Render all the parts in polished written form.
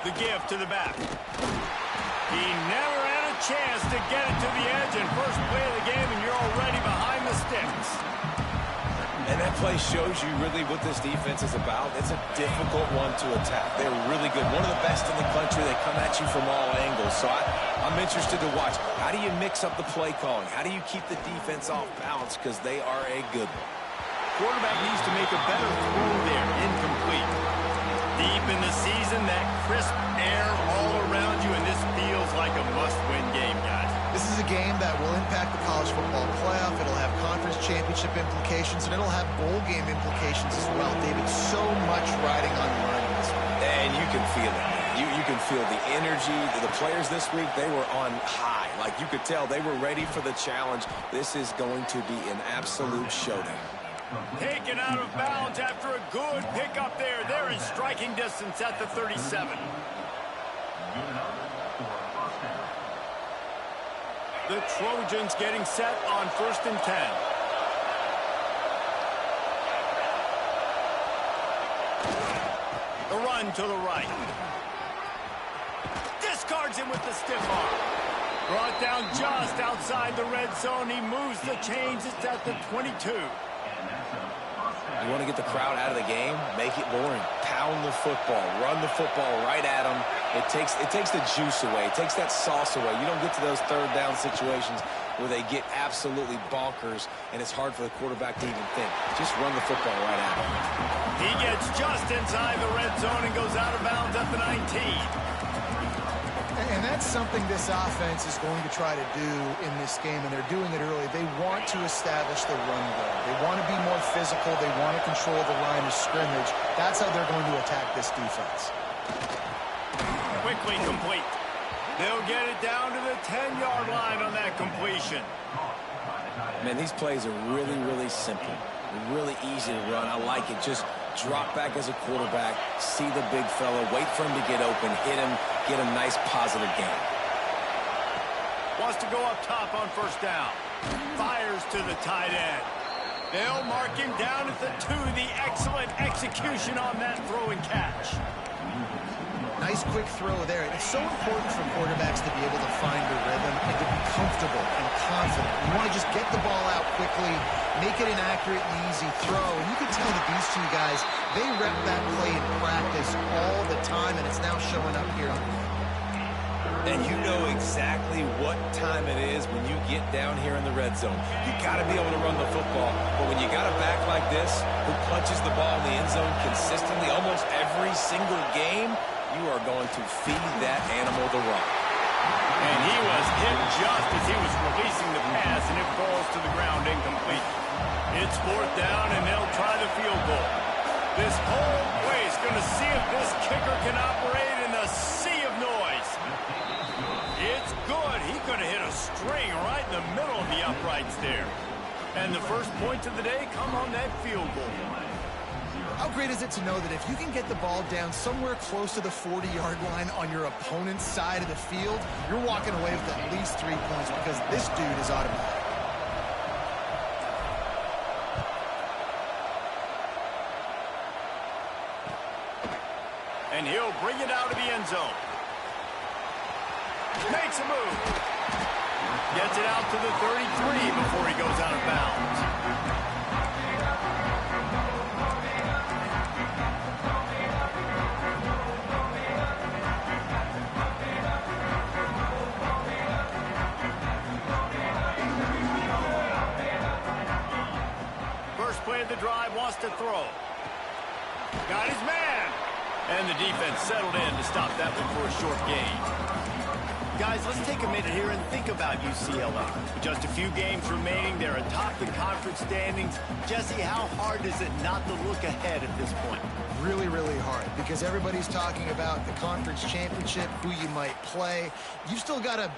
The give to the back. He never had a chance to get it to the edge, and first play of the game, and you're already behind the sticks. And that play shows you really what this defense is about. It's a difficult one to attack. They're really good. One of the best in the country. They come at you from all angles. So I'm interested to watch. How do you mix up the play calling? How do you keep the defense off balance? Because they are a good one. Quarterback needs to make a better throw there. Incomplete. Deep in the season, that crisp air all around you, and this feels like a must-win game, guys. This is a game that will impact the college football playoff. It'll have conference championship implications, and it'll have bowl game implications as well. David, so much riding on the line in this one. And you can feel it. You can feel the energy. The players this week, they were on high. Like you could tell, they were ready for the challenge. This is going to be an absolute showdown. Taken out of bounds after a good pickup there. They're in striking distance at the 37. The Trojans getting set on 1st and 10. The run to the right. Discards him with the stiff arm. Brought down just outside the red zone. He moves the chains. It's at the 22. You want to get the crowd out of the game? Make it boring. Pound the football. Run the football right at them. It takes the juice away. It takes that sauce away. You don't get to those third down situations where they get absolutely bonkers, and it's hard for the quarterback to even think. Just run the football right at them. He gets just inside the red zone and goes out of bounds at the 19. And that's something this offense is going to try to do in this game, and they're doing it early. They want to establish the run game. They want to be more physical. They want to control the line of scrimmage. That's how they're going to attack this defense. Quickly complete. They'll get it down to the 10-yard line on that completion. Man, these plays are really, really simple. Really easy to run. I like it. Just drop back as a quarterback, see the big fella, wait for him to get open, hit him, get a nice positive gain. Wants to go up top on 1st down. Fires to the tight end. They'll mark him down at the 2. The excellent execution on that throw and catch. Nice quick throw there. It's so important for quarterbacks to be able to find the rhythm and to be comfortable and confident. You want to just get the ball out quickly, make it an accurate and easy throw. And you can tell that these two guys, they rep that play in practice all the time, and it's now showing up here on the field. And you know exactly what time it is when you get down here in the red zone. You got to be able to run the football. But when you got a back like this who punches the ball in the end zone consistently almost every single game, you are going to feed that animal the rock. And he was hit just as he was releasing the pass, and it falls to the ground incomplete. It's 4th down, and they'll try the field goal. This whole place going to see if this kicker can operate in a sea of noise. It's good. He could have hit a string right in the middle of the uprights there. And the first points of the day come on that field goal. How great is it to know that if you can get the ball down somewhere close to the 40-yard line on your opponent's side of the field, you're walking away with at least 3 points because this dude is automatic. And he'll bring it out of the end zone. Makes a move. Gets it out to the 33 before he goes out of bounds. First play of the drive, wants to throw. Got his man. And the defense settled in to stop that one for a short gain. Guys, let's take a minute here and think about UCLA. With just a few games remaining, they're atop the conference standings. Jesse, how hard is it not to look ahead at this point? Really, really hard because everybody's talking about the conference championship, who you might play. You still got to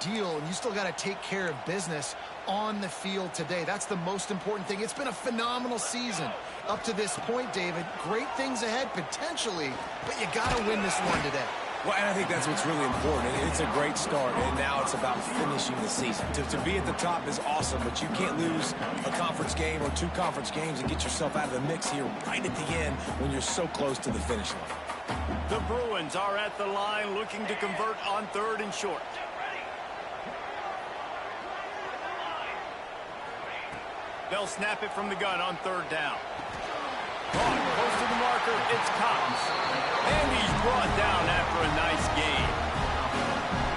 deal and you still got to take care of business on the field today. That's the most important thing. It's been a phenomenal season up to this point, David. Great things ahead potentially, but you got to win this one today. Well, and I think that's what's really important. It's a great start, and now it's about finishing the season. To be at the top is awesome, but you can't lose a conference game or 2 conference games and get yourself out of the mix here right at the end when you're so close to the finish line. The Bruins are at the line looking to convert on 3rd and short. They'll snap it from the gun on 3rd down. Caught close to the marker, it's Cox. And he's brought down after a nice gain.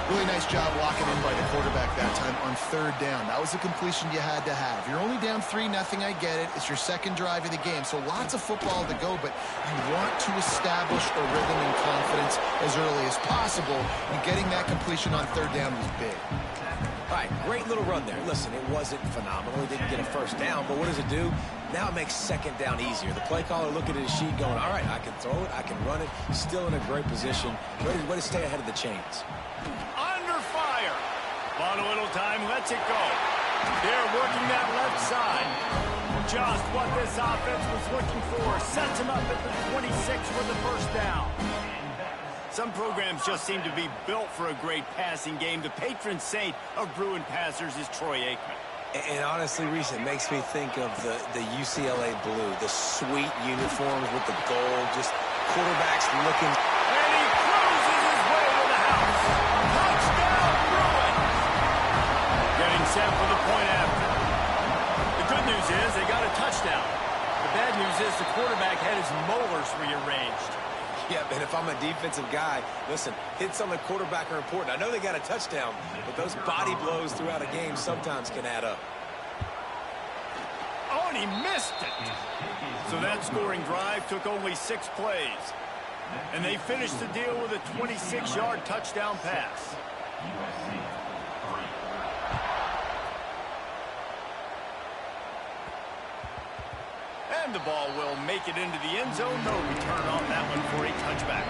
Really nice job locking in by the quarterback that time on 3rd down. That was a completion you had to have. You're only down 3-0, I get it. It's your second drive of the game, so lots of football to go, but you want to establish a rhythm and confidence as early as possible, and getting that completion on 3rd down was big. All right, great little run there. Listen, it wasn't phenomenal. He didn't get a 1st down, but what does it do? Now it makes 2nd down easier. The play caller looking at his sheet going, all right, I can throw it, I can run it. Still in a great position. Way to stay ahead of the chains. Under fire. On a little time, lets it go. They're working that left side. Just what this offense was looking for. Sets him up at the 26 for the 1st down. Some programs just seem to be built for a great passing game. The patron saint of Bruin passers is Troy Aikman. And honestly, Reese, it makes me think of the UCLA blue, the sweet uniforms with the gold, just quarterbacks looking. And he cruises his way to the house. Touchdown, Bruin! Getting set for the point after. The good news is they got a touchdown. The bad news is the quarterback had his molars rearranged. Yeah, and if I'm a defensive guy, listen, hits on the quarterback are important. I know they got a touchdown, but those body blows throughout a game sometimes can add up. Oh, and he missed it. So that scoring drive took only 6 plays. And they finished the deal with a 26-yard touchdown pass. And the ball will make it into the end zone. No return on that one for a touchback.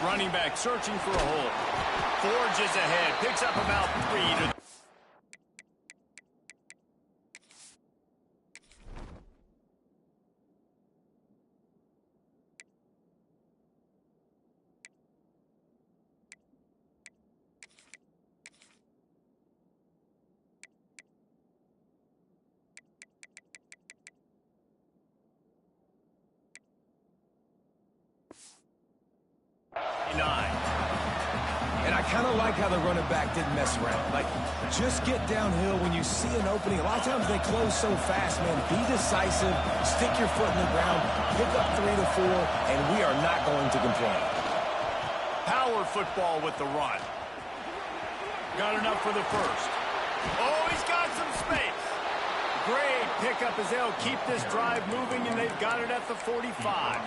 Running back searching for a hole. Forges ahead. Picks up about 3 to... And I kind of like how the running back didn't mess around. Like, just get downhill when you see an opening. A lot of times they close so fast, man. Be decisive, stick your foot in the ground, pick up 3 to 4, and we are not going to complain. Power football with the run. Got enough for the 1st. Oh, he's got some space. Great pickup as they'll keep this drive moving, and they've got it at the 45.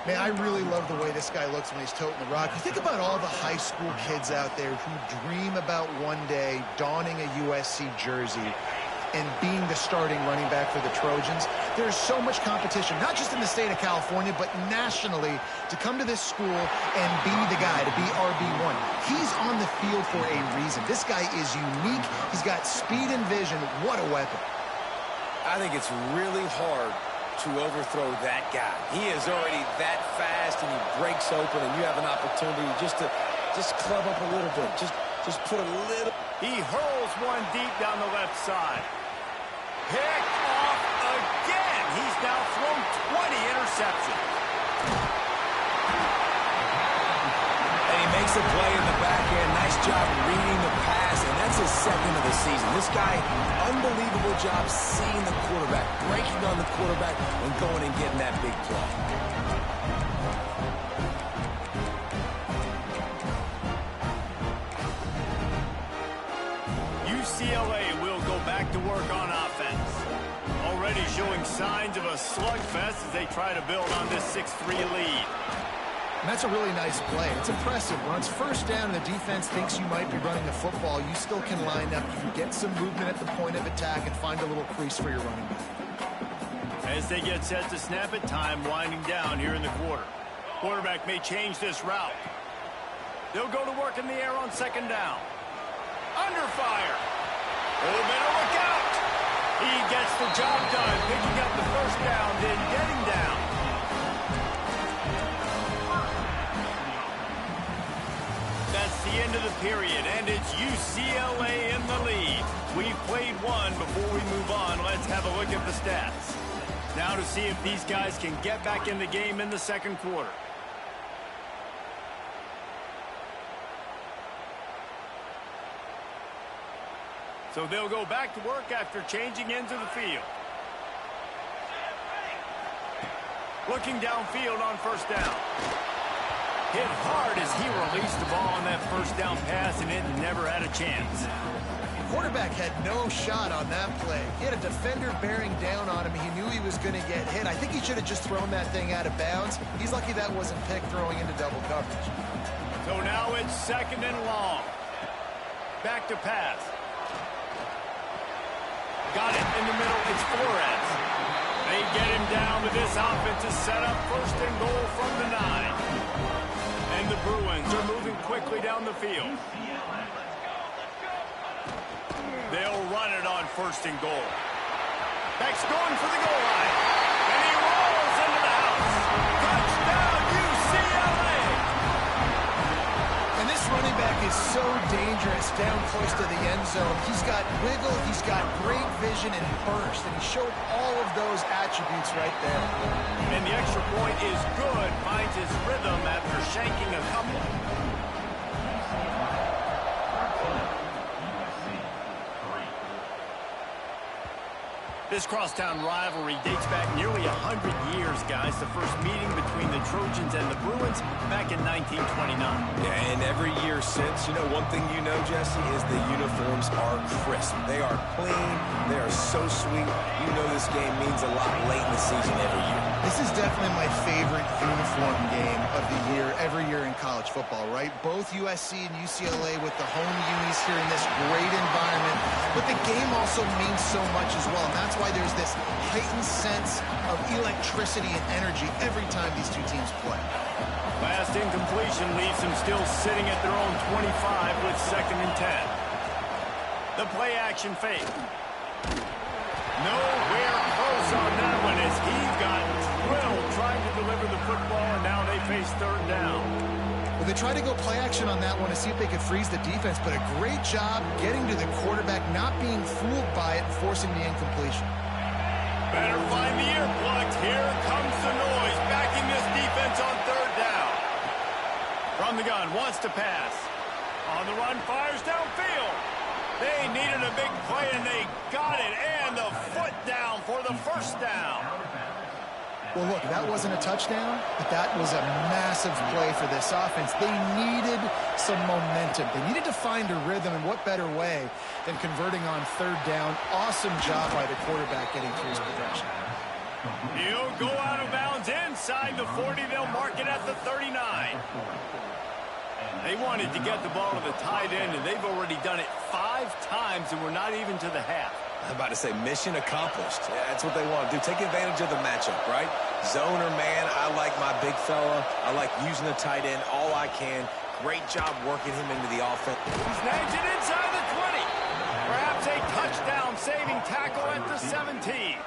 Man, I really love the way this guy looks when he's toting the rock. You think about all the high school kids out there who dream about one day donning a USC jersey and being the starting running back for the Trojans. There's so much competition, not just in the state of California, but nationally, to come to this school and be the guy, to be RB1. He's on the field for a reason. This guy is unique. He's got speed and vision. What a weapon. I think it's really hard to overthrow that guy. He is already that fast, and he breaks open, and you have an opportunity just to club up a little bit. Just put a little. He hurls one deep down the left side. Picked off again. He's now thrown 20 interceptions. And he makes a play in the back end. Nice job reading the pass, and that's his 2nd of the season. This guy, unbelievable job seeing the quarterback, breaking on the quarterback, and going and getting that big play. UCLA will go back to work on offense. Already showing signs of a slugfest as they try to build on this 6-3 lead. And that's a really nice play. It's impressive. When it's 1st down and the defense thinks you might be running the football, you still can line up. You can get some movement at the point of attack and find a little crease for your running back. As they get set to snap it, time winding down here in the quarter. Quarterback may change this route. They'll go to work in the air on 2nd down. Under fire. Oh, better look out. He gets the job done, picking up the first down, then getting down. That's the end of the period, and it's UCLA in the lead. We've played one. Before we move on, let's have a look at the stats. Now to see if these guys can get back in the game in the second quarter. So they'll go back to work after changing into the field. Looking downfield on first down. Hit hard as he released the ball on that first down pass, and it never had a chance. The quarterback had no shot on that play. He had a defender bearing down on him. He knew he was going to get hit. I think he should have just thrown that thing out of bounds. He's lucky that wasn't picked throwing into double coverage. So now it's second and long. Back to pass. Got it in the middle. It's Flores. They get him down with this offense to set up first and goal from the 9. And the Bruins are moving quickly down the field. They'll run it on first and goal. Beck's going for the goal line. And he rolls into the house. Touchdown, UCLA! And this running back is so dangerous down close to the end zone. He's got wiggle, he's got great vision and burst, and he showed all of those attributes right there. And the extra point is good. Finds his rhythm after shanking a couple. This crosstown rivalry dates back nearly 100 years, guys. The first meeting between the Trojans and the Bruins back in 1929. Yeah, and every year since, you know, one thing you know, Jesse, is the uniforms are crisp. They are clean. They are so sweet. You know this game means a lot late in the season every year. This is definitely my favorite uniform game of the year, every year in college football, right? Both USC and UCLA with the home unis here in this great environment. But the game also means so much as well, and that's why there's this heightened sense of electricity and energy every time these two teams play. Last incompletion leaves them still sitting at their own 25 with second and 10. The play action fake. Nowhere close on that one as he got drilled trying to deliver the football, and now they face third down. Well, they tried to go play action on that one to see if they could freeze the defense, but a great job getting to the quarterback, not being fooled by it, and forcing the incompletion. Better find the earplugs. Here comes the noise, backing this defense on third down. From the gun, wants to pass. On the run, fires downfield. They needed a big play, and they got it. And the foot down for the first down. Well, look, that wasn't a touchdown, but that was a massive play for this offense. They needed some momentum. They needed to find a rhythm, and what better way than converting on third down. Awesome job by the quarterback getting through his progression. He'll go out of bounds inside the 40. They'll mark it at the 39. They wanted to get the ball to the tight end, and they've already done it 5 times, and we're not even to the half. I'm about to say mission accomplished. Yeah, that's what they want to do. Take advantage of the matchup, right? Zone or man, I like my big fella. I like using the tight end all I can. Great job working him into the offense. He's named it inside the 20. Perhaps a touchdown-saving tackle at the 17.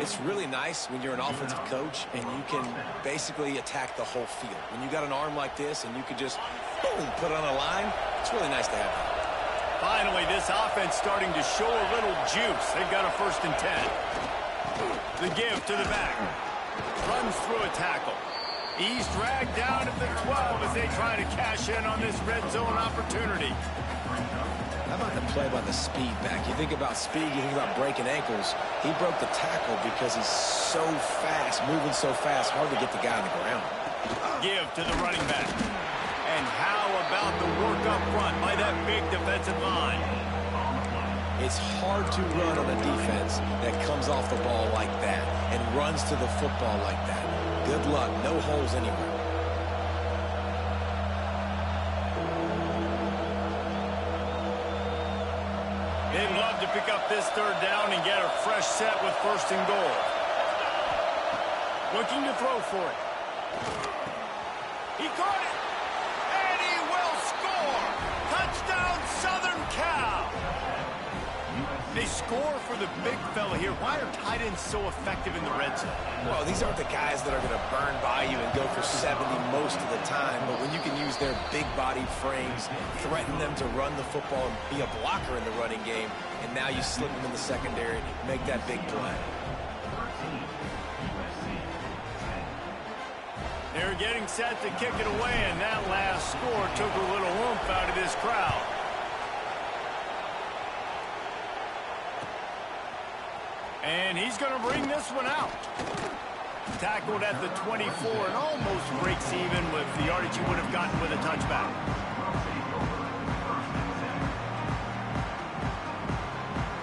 It's really nice when you're an offensive coach and you can basically attack the whole field. When you got an arm like this and you can just, boom, put it on a line, it's really nice to have that. Finally, this offense starting to show a little juice. They've got a first and 10. The give to the back. Runs through a tackle. He's dragged down at the 12 as they try to cash in on this red zone opportunity. How about the play by the speed back? You think about speed, you think about breaking ankles. He broke the tackle because he's so fast, moving so fast, hard to get the guy on the ground. Give to the running back. And how about the work up front by that big defensive line? It's hard to run on a defense that comes off the ball like that and runs to the football like that. Good luck. No holes anywhere. They'd love to pick up this third down and get a fresh set with first and goal. Looking to throw for it. He caught it. And he will score. Touchdown, Southern Cal. They score for the big fella here. Why are tight ends so effective in the red zone? Well, these aren't the guys that are going to burn by you and go for 70 most of the time, but when you can use their big-bodied frames, threaten them to run the football and be a blocker in the running game, and now you slip them in the secondary, make that big play. They're getting set to kick it away, and that last score took a little oomph out of this crowd. And he's going to bring this one out. Tackled at the 24 and almost breaks even with the yardage he would have gotten with a touchback.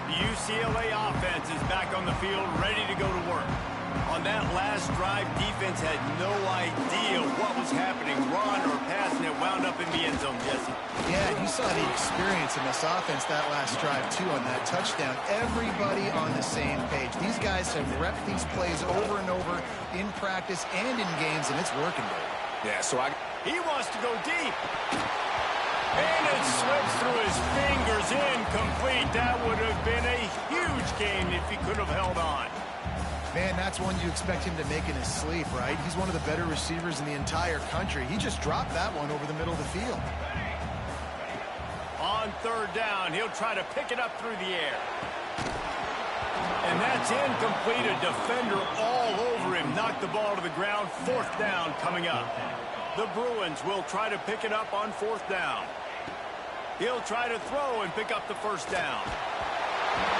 The UCLA offense is back on the field, ready to go to work. On that last drive, defense had no idea what was happening, run or pass, and it wound up in the end zone, Jesse. Yeah, you saw the experience in this offense that last drive, too, on that touchdown. Everybody on the same page. These guys have repped these plays over and over in practice and in games, and it's working, baby. Yeah, He wants to go deep. And it slips through his fingers, incomplete. That would have been a huge gain if he could have held on. Man, that's one you expect him to make in his sleep, right? He's one of the better receivers in the entire country. He just dropped that one over the middle of the field. On third down, he'll try to pick it up through the air. And that's incomplete. A defender all over him. Knocked the ball to the ground. Fourth down coming up. The Bruins will try to pick it up on fourth down. He'll try to throw and pick up the first down.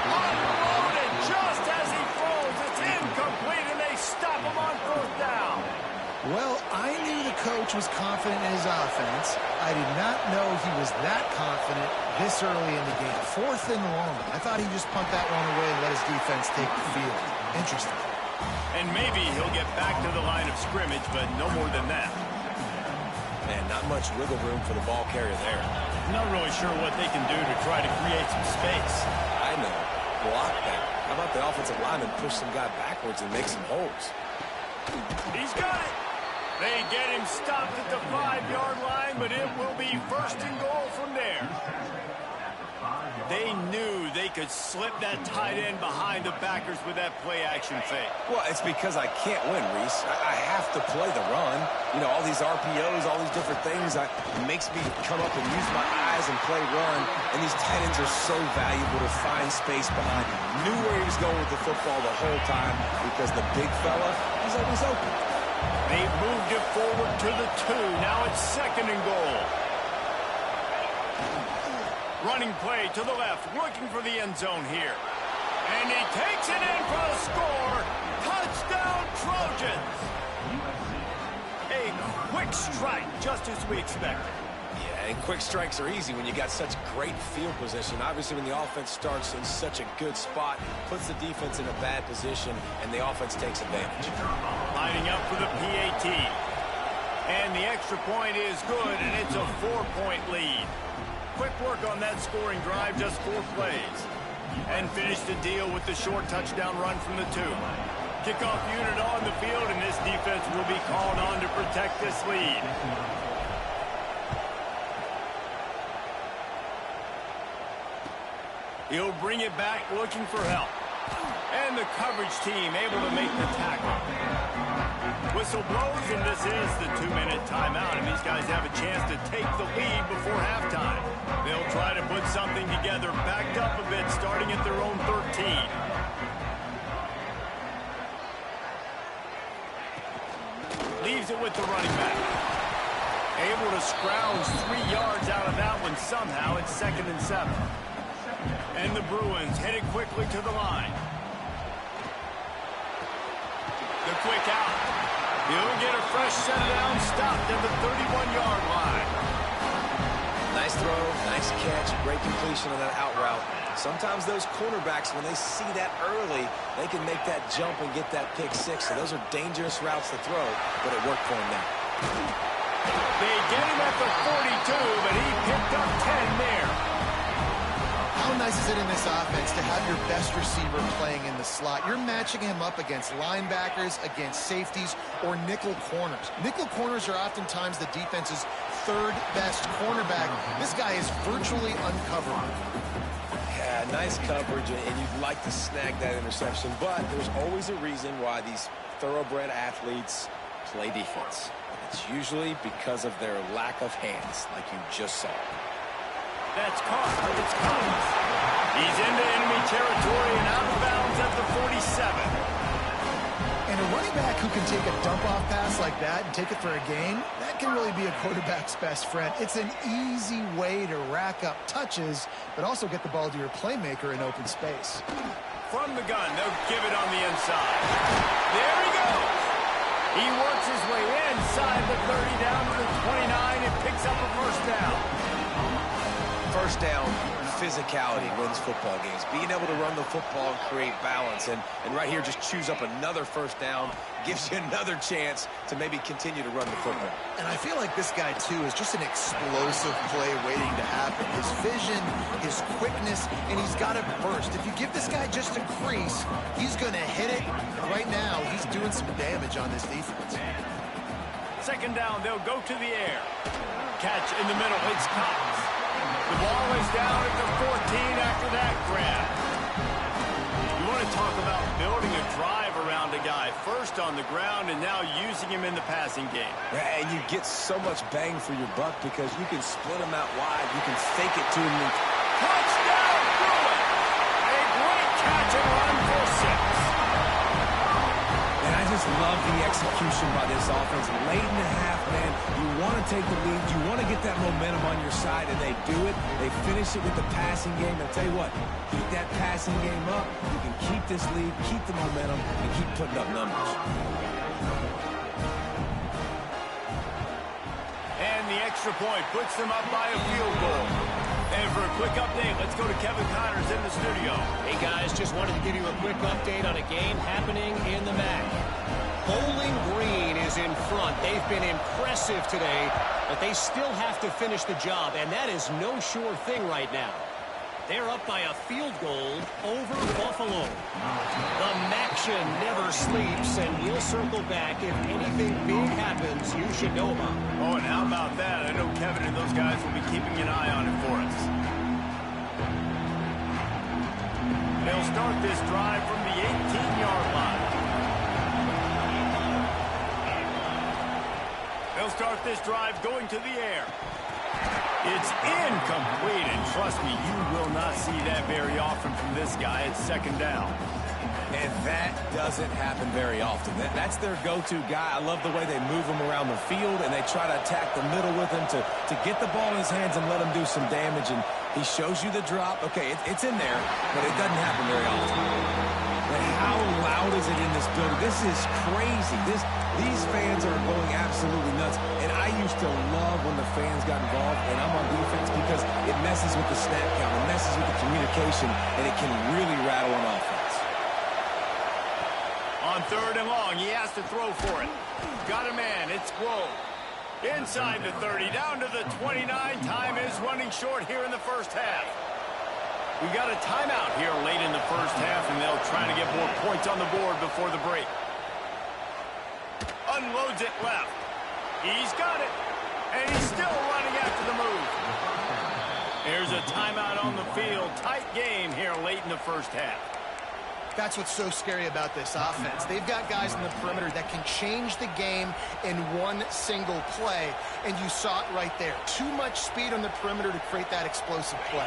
Unloaded just as he throws. It's incomplete, and they stop him on fourth down. Well, I knew the coach was confident in his offense. I did not know he was that confident this early in the game. Fourth and long. I thought he'd just punt that one away and let his defense take the field. Interesting. And maybe he'll get back to the line of scrimmage, but no more than that. man, not much wiggle room for the ball carrier there. Not really sure what they can do to try to create some space. I know. Block that. How about the offensive lineman push some guy backwards and make some holes? He's got it. They get him stopped at the 5-yard line, but it will be first and goal from there. They knew they could slip that tight end behind the backers with that play-action fake. Well, it's because I can't win, Reese. I have to play the run. You know, all these RPOs, all these different things, it makes me come up and use my eyes and play run. And these tight ends are so valuable to find space behind. Knew where he was going with the football the whole time because the big fella, he's always open. They've moved it forward to the 2. Now it's second and goal. Running play to the left, looking for the end zone here. And he takes it in for a score. Touchdown, Trojans. A quick strike, just as we expected. Yeah, and quick strikes are easy when you got such great field position. Obviously, when the offense starts in such a good spot, puts the defense in a bad position, and the offense takes advantage. Lining up for the PAT. And the extra point is good, and it's a 4-point lead. Quick work on that scoring drive, just 4 plays. And finish the deal with the short touchdown run from the 2. Kickoff unit on the field, and this defense will be called on to protect this lead. He'll bring it back looking for help. And the coverage team able to make the tackle. Whistle blows, and this is the 2-minute timeout, and these guys have a chance to take the lead before halftime. They'll try to put something together, backed up a bit, starting at their own 13. Leaves it with the running back. Able to scrounge 3 yards out of that one somehow. It's 2nd and 7. And the Bruins headed quickly to the line. The quick out. He'll get a fresh set down, stopped at the 31-yard line. Nice throw, nice catch, great completion on that out route. Sometimes those cornerbacks, when they see that early, they can make that jump and get that pick 6. So those are dangerous routes to throw, but it worked for him now. They get him at the 42, but he picked up 10 there. How nice is it in this offense to have your best receiver playing in the slot? You're matching him up against linebackers, against safeties, or nickel corners. Nickel corners are oftentimes the defense's 3rd best cornerback. This guy is virtually uncoverable. Yeah, Yeah, nice coverage, and you'd like to snag that interception, but there's always a reason why these thoroughbred athletes play defense. And it's usually because of their lack of hands, like you just saw. That's caught. It's Collins. He's into enemy territory and out of bounds at the 47. And a running back who can take a dump-off pass like that and take it for a gain, that can really be a quarterback's best friend. It's an easy way to rack up touches, but also get the ball to your playmaker in open space. From the gun, they'll give it on the inside. There he goes. He works his way inside the 30 down to the 29 and picks up a first down. First down, physicality wins football games. Being able to run the football and create balance. And right here, just choose up another first down, gives you another chance to maybe continue to run the football. And I feel like this guy, too, is just an explosive play waiting to happen. His vision, his quickness, and he's got it burst. If you give this guy just a crease, he's going to hit it. And right now, he's doing some damage on this defense. Second down, they'll go to the air. Catch in the middle, it's Cox. The ball is down at the 14 after that grab. You want to talk about building a drive around a guy. First on the ground and now using him in the passing game. Yeah, and you get so much bang for your buck because you can split him out wide. You can fake it to him. Touchdown, Bruin! A great catch and run for 6. And I just love the execution by this offense. Late in the half, man, you want to take the lead. You want to get that momentum on your side, and they do it. They finish it with the passing game. I'll tell you what, keep that passing game up. You can keep this lead, keep the momentum, and keep putting up numbers. And the extra point puts them up by a field goal. And for a quick update, let's go to Kevin Connors in the studio. Hey, guys, just wanted to give you a quick update on a game happening in the MAC. Bowling Green is in front. They've been impressive today, but they still have to finish the job, and that is no sure thing right now. They're up by a field goal over Buffalo. The Maction never sleeps, and we'll circle back. If anything big happens, you should know about it. Oh, and how about that? I know Kevin and those guys will be keeping an eye on it for us. They'll start this drive from the 18-yard line. They'll start this drive going to the air. It's incomplete, and trust me, you will not see that very often from this guy. It's second down. And that doesn't happen very often. That's their go-to guy. I love the way they move him around the field, and they try to attack the middle with him to get the ball in his hands and let him do some damage. And he shows you the drop. Okay, it's in there, but it doesn't happen very often. And how loud is it in this building? This is crazy. These fans are going absolutely nuts. And I used to love when the fans got involved, and I'm on defense because it messes with the snap count. It messes with the communication, and it can really rattle an offense. On third and long, he has to throw for it. Got a man, it's Grove. Inside the 30, down to the 29. Time is running short here in the first half. We got a timeout here late in the first half, and they'll try to get more points on the board before the break. Unloads it left. He's got it, and he's still running after the move. There's a timeout on the field. Tight game here late in the first half. That's what's so scary about this offense. They've got guys in the perimeter that can change the game in one single play, and you saw it right there. Too much speed on the perimeter to create that explosive play.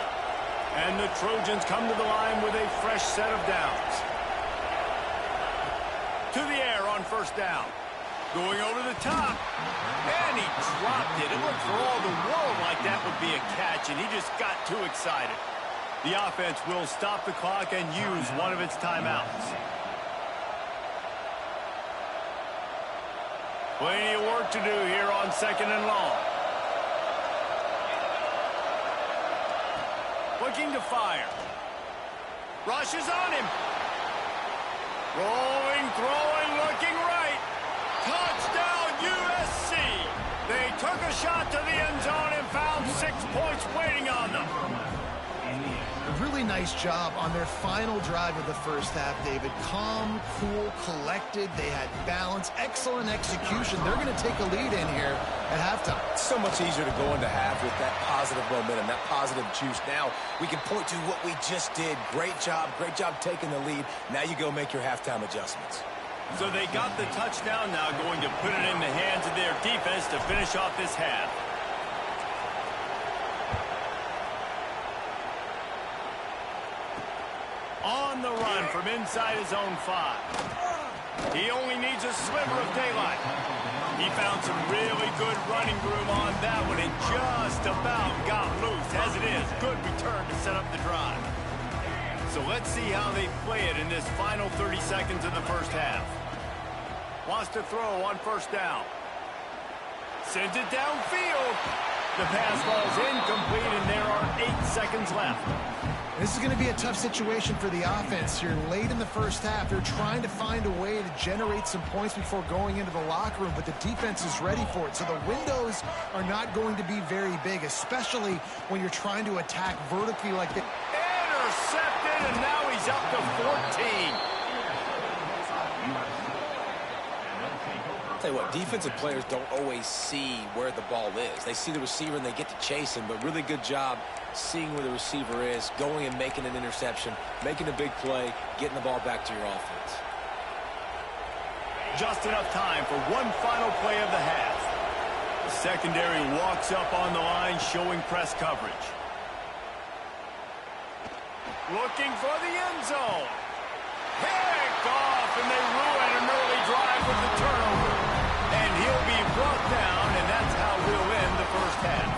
And the Trojans come to the line with a fresh set of downs. To the air on first down. Going over the top. And he dropped it. It looked for all the world like that would be a catch, and he just got too excited. The offense will stop the clock and use one of its timeouts. Plenty of work to do here on second and long. Looking to fire. Rush is on him. Rolling, throwing, looking right. Touchdown, USC. They took a shot to the end zone and found 6 points waiting on them. really nice job on their final drive of the first half, David. Calm, cool, collected. They had balance, excellent execution. They're going to take a lead in here at halftime. It's so much easier to go into half with that positive momentum, that positive juice. Now we can point to what we just did. Great job taking the lead. Now you go make your halftime adjustments. So they got the touchdown, now going to put it in the hands of their defense to finish off this half. On the run from inside his own 5. He only needs a sliver of daylight. He found some really good running room on that one and just about got loose. As it is, good return to set up the drive. So let's see how they play it in this final 30 seconds of the first half. Wants to throw on first down. Sends it downfield. The pass falls incomplete, and there are 8 seconds left. This is going to be a tough situation for the offense here late in the first half. They're trying to find a way to generate some points before going into the locker room, but the defense is ready for it. So the windows are not going to be very big, especially when you're trying to attack vertically like this. Intercepted, and now he's up to 14. Tell you what, defensive players don't always see where the ball is. They see the receiver and they get to chase him, but really good job seeing where the receiver is, going and making an interception, making a big play, getting the ball back to your offense. Just enough time for one final play of the half. The secondary walks up on the line, showing press coverage. Looking for the end zone. Picked off, and they ruin an early drive with the turnover. And he'll be brought down, and that's how we'll end the first half.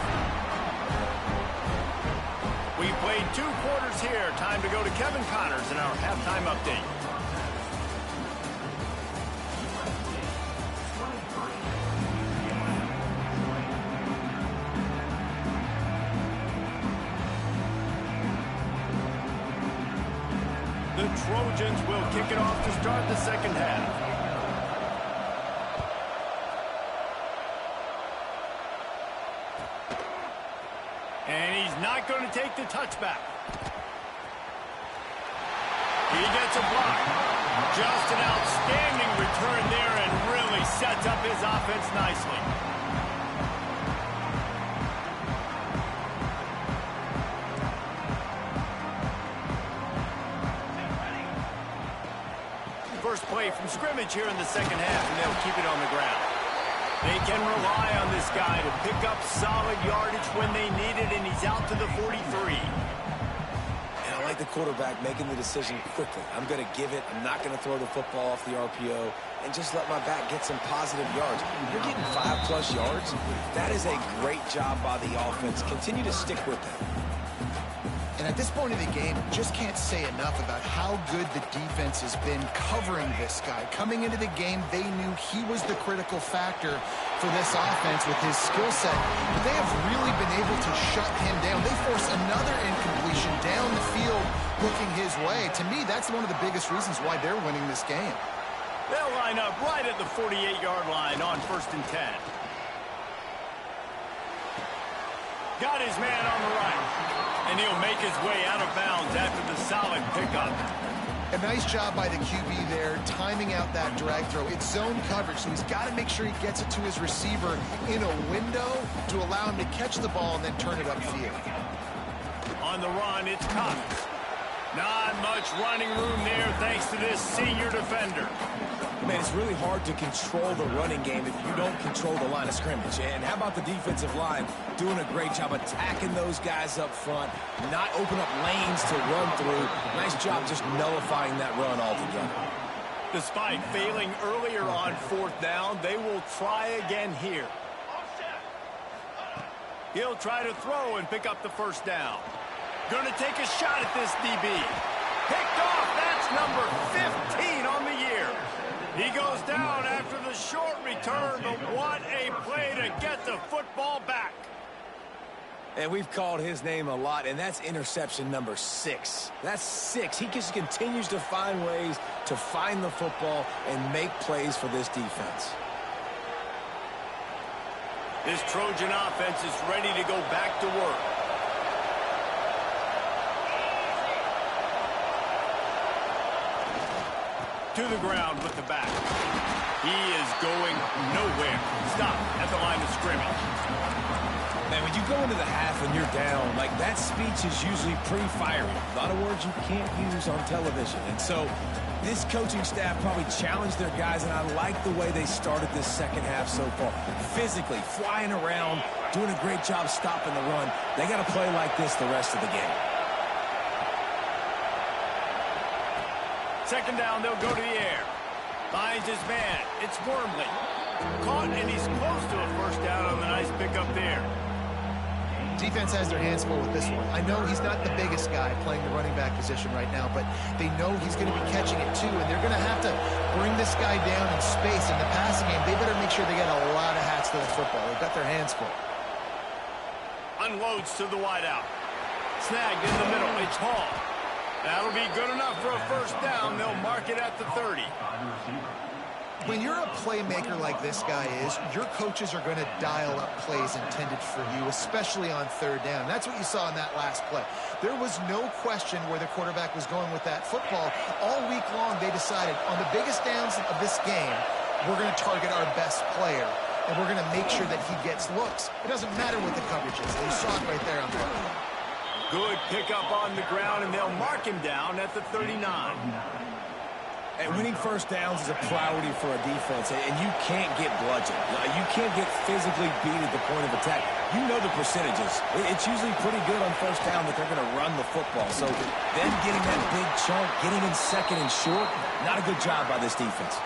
We played 2 quarters here. Time to go to Kevin Connors in our halftime update. The Trojans will kick it off to start the second half. And he's not going to take the touchback. He gets a block. Just an outstanding return there and really sets up his offense nicely. First play from scrimmage here in the second half, and they'll keep it on the ground. They can rely on this guy to pick up solid yardage when they need it, and he's out to the 43. And I like the quarterback making the decision quickly. I'm going to give it. I'm not going to throw the football off the RPO and just let my back get some positive yards. You're getting 5+ yards. That is a great job by the offense. Continue to stick with them. And at this point in the game, just can't say enough about how good the defense has been covering this guy. Coming into the game, they knew he was the critical factor for this offense with his skill set. But they have really been able to shut him down. They force another incompletion down the field looking his way. To me, that's one of the biggest reasons why they're winning this game. They'll line up right at the 48-yard line on 1st and 10. Got his man on the right. And he'll make his way out of bounds after the solid pickup. A nice job by the QB there, timing out that drag throw. It's zone coverage, so he's got to make sure he gets it to his receiver in a window to allow him to catch the ball and then turn it upfield. On the run, it's Cox. Not much running room there thanks to this senior defender. Man, it's really hard to control the running game if you don't control the line of scrimmage. And how about the defensive line doing a great job attacking those guys up front, not open up lanes to run through. Nice job just nullifying that run altogether. Despite failing earlier on 4th down, they will try again here. He'll try to throw and pick up the first down. Going to take a shot at this DB. Picked off. That's number 15 on the year. He goes down after the short return, but what a play to get the football back. And we've called his name a lot, and that's interception number 6. That's 6. He just continues to find ways to find the football and make plays for this defense. This Trojan offense is ready to go back to work. to the ground with the back. He is going nowhere. Stop at the line of scrimmage. Man, when you go into the half and you're down, like, that speech is usually pretty fiery. A lot of words you can't use on television. And so this coaching staff probably challenged their guys, and I like the way they started this second half so far. Physically, flying around, doing a great job stopping the run. They got to play like this the rest of the game. Second down, they'll go to the air. Finds his man. It's Wormley. Caught, and he's close to a first down on the nice pickup there. Defense has their hands full with this one. I know he's not the biggest guy playing the running back position right now, but they know he's going to be catching it too, and they're going to have to bring this guy down in space. In the passing game, they better make sure they get a lot of hats to the football. They've got their hands full. Unloads to the wideout. Snagged in the middle. It's Hall. That'll be good enough for a first down. They'll mark it at the 30. When you're a playmaker like this guy is, your coaches are going to dial up plays intended for you, especially on third down. That's what you saw in that last play. There was no question where the quarterback was going with that football. All week long, they decided on the biggest downs of this game, we're going to target our best player, and we're going to make sure that he gets looks. It doesn't matter what the coverage is. They saw it right there on third down. Good pickup on the ground, and they'll mark him down at the 39. And winning first downs is a priority for a defense, and you can't get bludgeoned. You can't get physically beat at the point of attack. You know the percentages. It's usually pretty good on first down that they're going to run the football. So them getting that big chunk, getting in second and short, not a good job by this defense.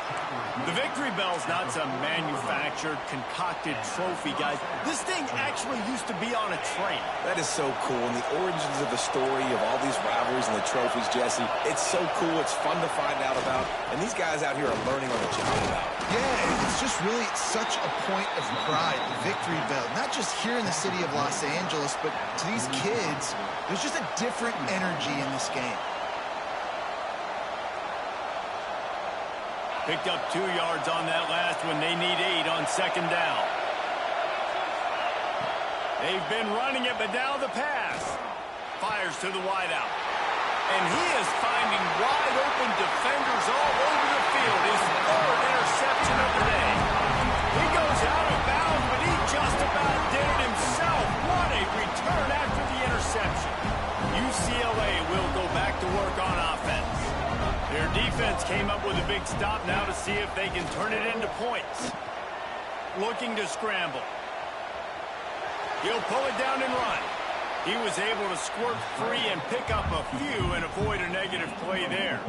The victory bell's not some manufactured, concocted trophy, guys. This thing actually used to be on a train. That is so cool, and the origins of the story of all these rivalries and the trophies, Jesse, it's so cool. It's fun to find out about, and these guys out here are learning on the job about it. Yeah, it's just really such a point of pride, the victory bell. Not just here in the city of Los Angeles, but to these kids, there's just a different energy in this game. Picked up 2 yards on that last one. They need 8 on second down. They've been running it, but now the pass. Fires to the wideout. And he is finding wide open defenders all over the field. His 3rd interception of the day. He goes out of bounds, but he just about did it himself. What a return after the interception. UCLA will go back to work on offense. Their defense came up with a big stop now to see if they can turn it into points. Looking to scramble. He'll pull it down and run. He was able to squirt free and pick up a few and avoid a negative play there.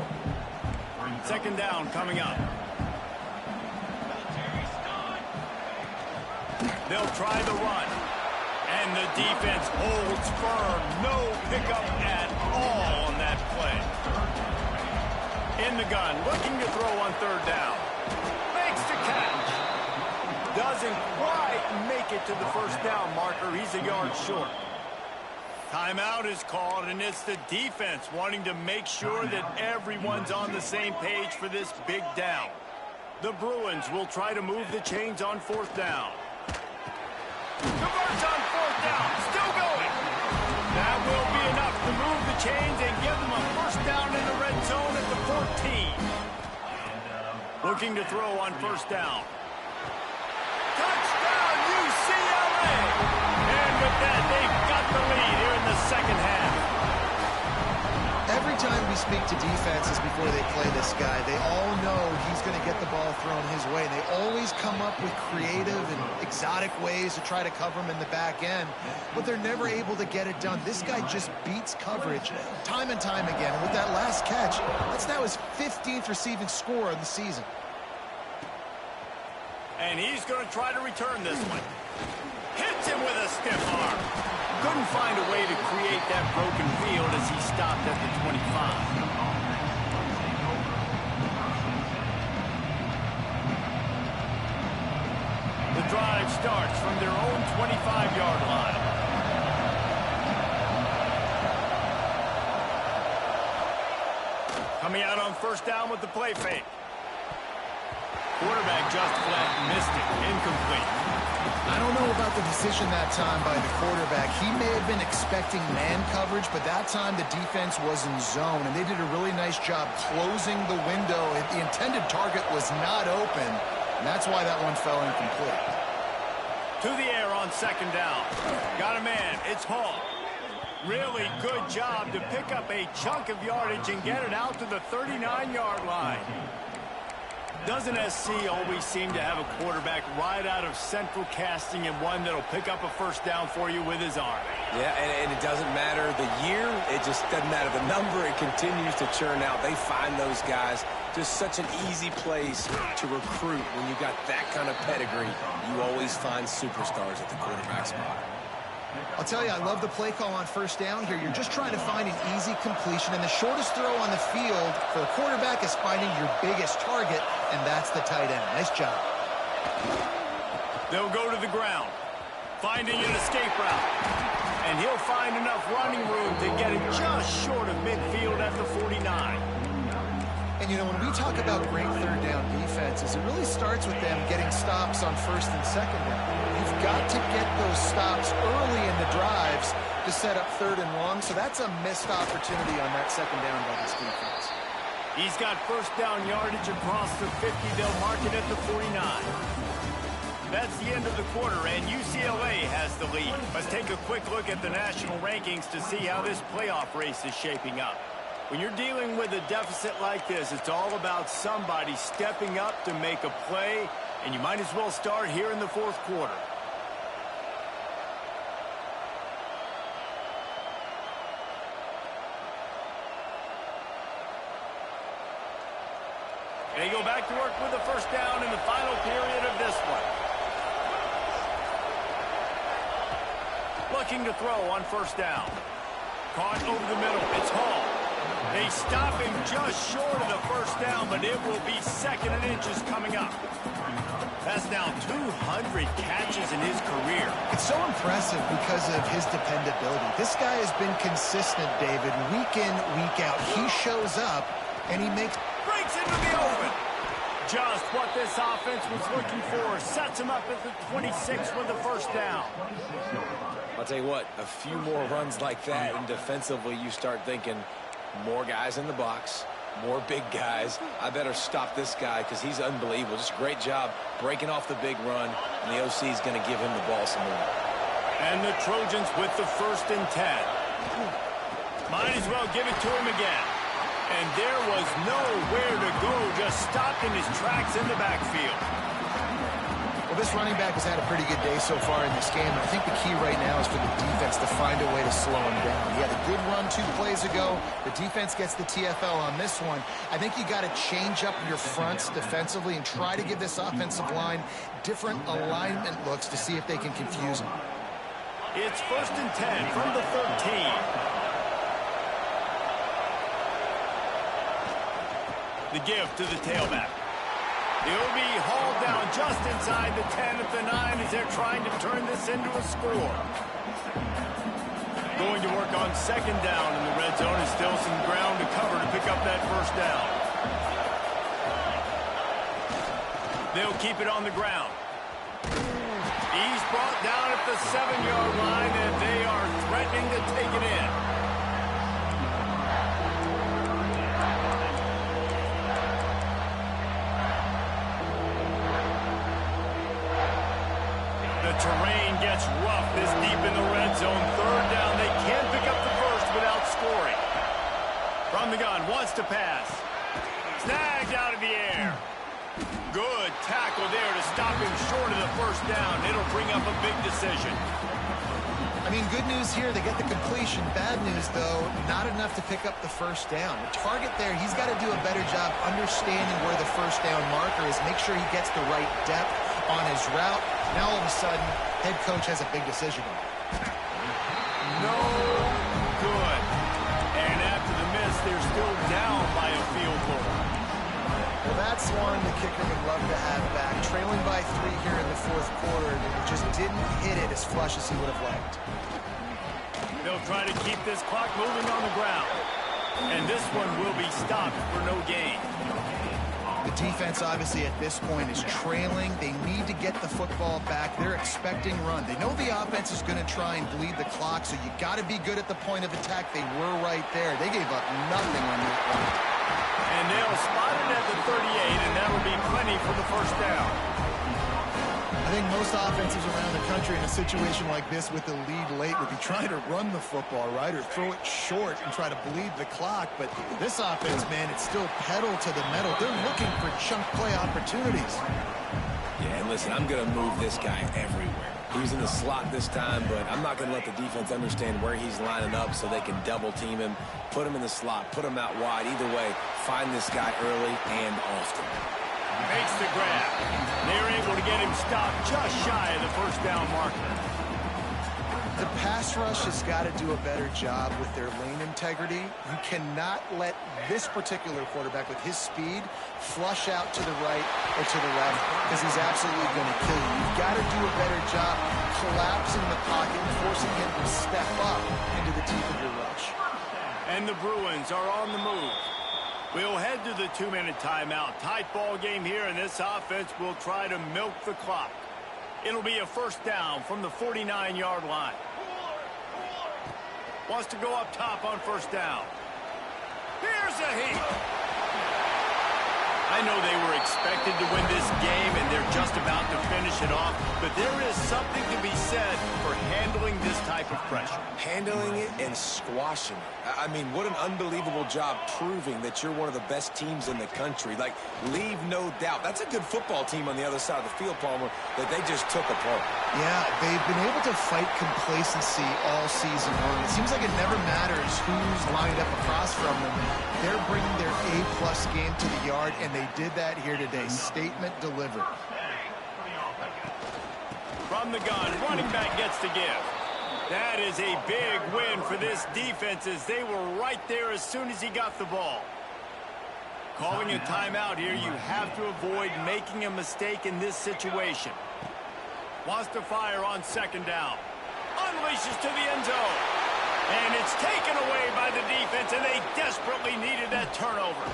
Second down coming up. They'll try the run. And the defense holds firm. No pickup at all on that play. In the gun, looking to throw on third down. Makes the catch. Doesn't quite make it to the first down marker. He's a yard short. Timeout is called, and it's the defense wanting to make sure that everyone's on the same page for this big down. The Bruins will try to move the chains on fourth down. Converts on fourth down. Still going. That will be enough to move the chains and give them a first down in the red zone at the 14. Looking to throw on first down. Touchdown, UCLA! And with that, they've got the lead here in the second half. Every time we speak to defenses before they play this guy, they all know he's going to get the ball thrown his way. They always come up with creative and exotic ways to try to cover him in the back end, but they're never able to get it done. This guy just beats coverage time and time again. And with that last catch, that's now his 15th receiving score of the season. And he's going to try to return this one. Hits him with a stiff arm. Couldn't find a way to create that broken field as he stopped at the 25. The drive starts from their own 25-yard line. Coming out on first down with the play fake. Quarterback just flat missed it. Incomplete. I don't know about the decision that time by the quarterback. He may have been expecting man coverage, but that time the defense was in zone, and they did a really nice job closing the window. The intended target was not open, and that's why that one fell incomplete. To the air on second down. Got a man. It's Hall. Really good job to pick up a chunk of yardage and get it out to the 39-yard line. Doesn't SC always seem to have a quarterback right out of central casting and one that'll pick up a first down for you with his arm? Yeah, and it doesn't matter the year. It just doesn't matter the number. It continues to churn out. They find those guys. Just such an easy place to recruit when you got that kind of pedigree. You always find superstars at the quarterback spot. I'll tell you, I love the play call on first down here. You're just trying to find an easy completion, and the shortest throw on the field for the quarterback is finding your biggest target, and that's the tight end. Nice job. They'll go to the ground, finding an escape route, and he'll find enough running room to get it just short of midfield at the 49. And, you know, when we talk about great third down defenses, it really starts with them getting stops on first and second down. You've got to get those stops early in the drives to set up third and long, so that's a missed opportunity on that second down by this defense. He's got first down yardage across the 50. They'll mark it at the 49. That's the end of the quarter, and UCLA has the lead. Let's take a quick look at the national rankings to see how this playoff race is shaping up. When you're dealing with a deficit like this, it's all about somebody stepping up to make a play, and you might as well start here in the fourth quarter. They go back to work with the first down in the final period of this one. Looking to throw on first down. Caught over the middle. It's Hall. They stop him just short of the first down, but it will be second and inches coming up. That's now 200 catches in his career. It's so impressive because of his dependability. This guy has been consistent, David, week in, week out. He shows up, and he breaks into the open. Just what this offense was looking for. Sets him up at the 26 with the first down. I'll tell you what, a few more runs like that, and defensively you start thinking, more guys in the box, more big guys. I better stop this guy because he's unbelievable. Just a great job breaking off the big run, and the OC is going to give him the ball some more. And the Trojans with the first and 10. Might as well give it to him again. And there was nowhere to go, just stopped in his tracks in the backfield. Well, this running back has had a pretty good day so far in this game. I think the key right now is for the defense to find a way to slow him down. He had a good run 2 plays ago. The defense gets the TFL on this one. I think you got to change up your fronts defensively and try to give this offensive line different alignment looks to see if they can confuse him. It's first and 10 from the 13. The give to the tailback. He'll be hauled down just inside the 10 at the 9 as they're trying to turn this into a score. Going to work on second down in the red zone, and still some ground to cover to pick up that first down. They'll keep it on the ground. He's brought down at the 7-yard line, and they are threatening to take it in. The terrain gets rough this deep in the red zone. Third down. They can't pick up the first without scoring. From the gun, wants to pass. Snagged out of the air. Good tackle there to stop him short of the first down. It'll bring up a big decision. I mean, good news here, they get the completion. Bad news, though, not enough to pick up the first down. The target there, he's got to do a better job understanding where the first down marker is, make sure he gets the right depth on his route. Now, all of a sudden, head coach has a big decision. No good. And after the miss, they're still down by a field goal. Well, that's one the kicker would love to have back. Trailing by 3 here in the fourth quarter, and just didn't hit it as flush as he would have liked. They'll try to keep this clock moving on the ground. And this one will be stopped for no gain. The defense, obviously, at this point is trailing. They need to get the football back. They're expecting run. They know the offense is going to try and bleed the clock, so you got to be good at the point of attack. They were right there. They gave up nothing on that one. And they'll spot it at the 38, and that'll be plenty for the first down. I think most offenses around the country in a situation like this with the lead late would be trying to run the football, right, or throw it short and try to bleed the clock. But this offense, man, it's still pedal to the metal. They're looking for chunk play opportunities. Yeah, and listen, I'm going to move this guy everywhere. He's in the slot this time, but I'm not going to let the defense understand where he's lining up so they can double team him, put him in the slot, put him out wide. Either way, find this guy early and often. Makes the grab. They're able to get him stopped just shy of the first down marker. The pass rush has got to do a better job with their lane integrity. You cannot let this particular quarterback with his speed flush out to the right or to the left because he's absolutely going to kill you. You've got to do a better job collapsing the pocket and forcing him to step up into the teeth of your rush. And the Bruins are on the move. We'll head to the 2-minute timeout. Tight ball game here, and this offense will try to milk the clock. It'll be a first down from the 49-yard line. Wants to go up top on first down. Here's a heat. I know they were expected to win this game, and they're just about to finish it off, but there is something to be said for handling this type of pressure. Handling it and squashing it. I mean, what an unbelievable job proving that you're one of the best teams in the country. Like, leave no doubt. That's a good football team on the other side of the field, Palmer, that they just took apart. Yeah, they've been able to fight complacency all season long. It seems like it never matters who's lined up across from them. They're bringing their A-plus game to the yard, and they did that here today. Statement delivered. From the gun, running back gets to give. That is a big win for this defense as they were right there as soon as he got the ball. Calling a timeout here, you have to avoid making a mistake in this situation. Wants to fire on second down. Unleashes to the end zone. And it's taken away by the defense, and they desperately needed that turnover.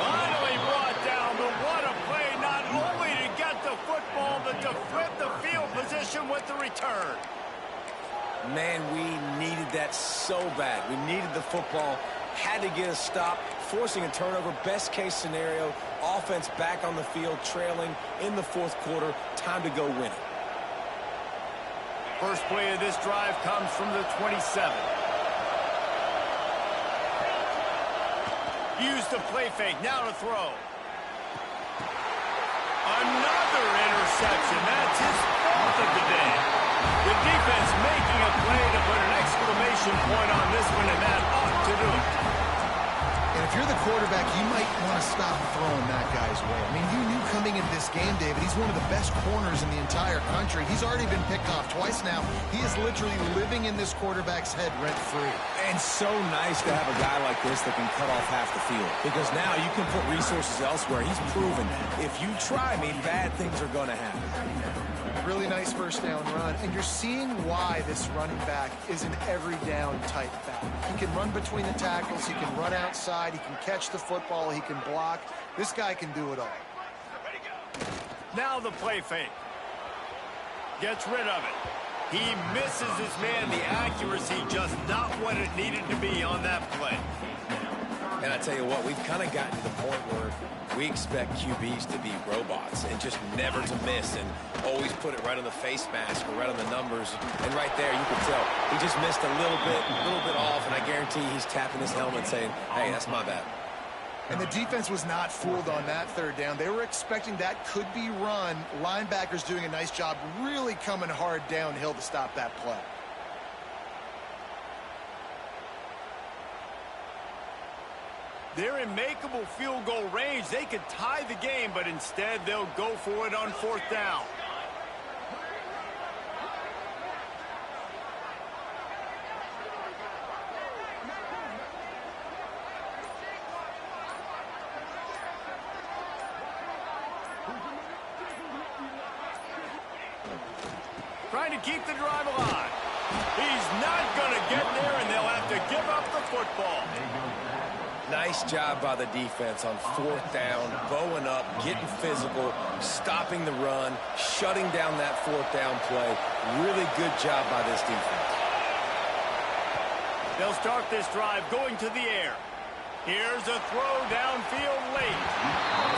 Finally brought down, but what a play, not only to get the football, but to flip the field position with the return. Man, we needed that so bad. We needed the football, had to get a stop, forcing a turnover. Best case scenario, offense back on the field, trailing in the fourth quarter. Time to go win it. First play of this drive comes from the 27. Use the play fake, now to throw. Another interception. That's his fourth of the day. The defense making a play to put an exclamation point on this one, and that ought to do it. And if you're the quarterback, you might want to stop throwing that guy's way. I mean, you knew coming into this game, David, he's one of the best corners in the entire country. He's already been picked off twice now. He is literally living in this quarterback's head rent-free. And so nice to have a guy like this that can cut off half the field. Because now you can put resources elsewhere. He's proven if you try me, bad things are going to happen. Really nice first down run, and you're seeing why this running back is an every down type back. He can run between the tackles, he can run outside, he can catch the football, he can block. This guy can do it all. Now the play fake. Gets rid of it. He misses his man. The accuracy just not what it needed to be on that play. And I tell you what, we've kind of gotten to the point where we expect QBs to be robots and just never to miss and always put it right on the face mask or right on the numbers. And right there, you can tell he just missed a little bit off, and I guarantee he's tapping his helmet saying, hey, that's my bad. And the defense was not fooled on that third down. They were expecting that could be run. Linebackers doing a nice job really coming hard downhill to stop that play. They're in makeable field goal range. They could tie the game, but instead they'll go for it on fourth down. Trying to keep the drive alive. He's not going to get there, and they'll have to give up the football. Nice job by the defense on fourth down, bowing up, getting physical, stopping the run, shutting down that fourth down play. Really good job by this defense. They'll start this drive going to the air. Here's a throw downfield late.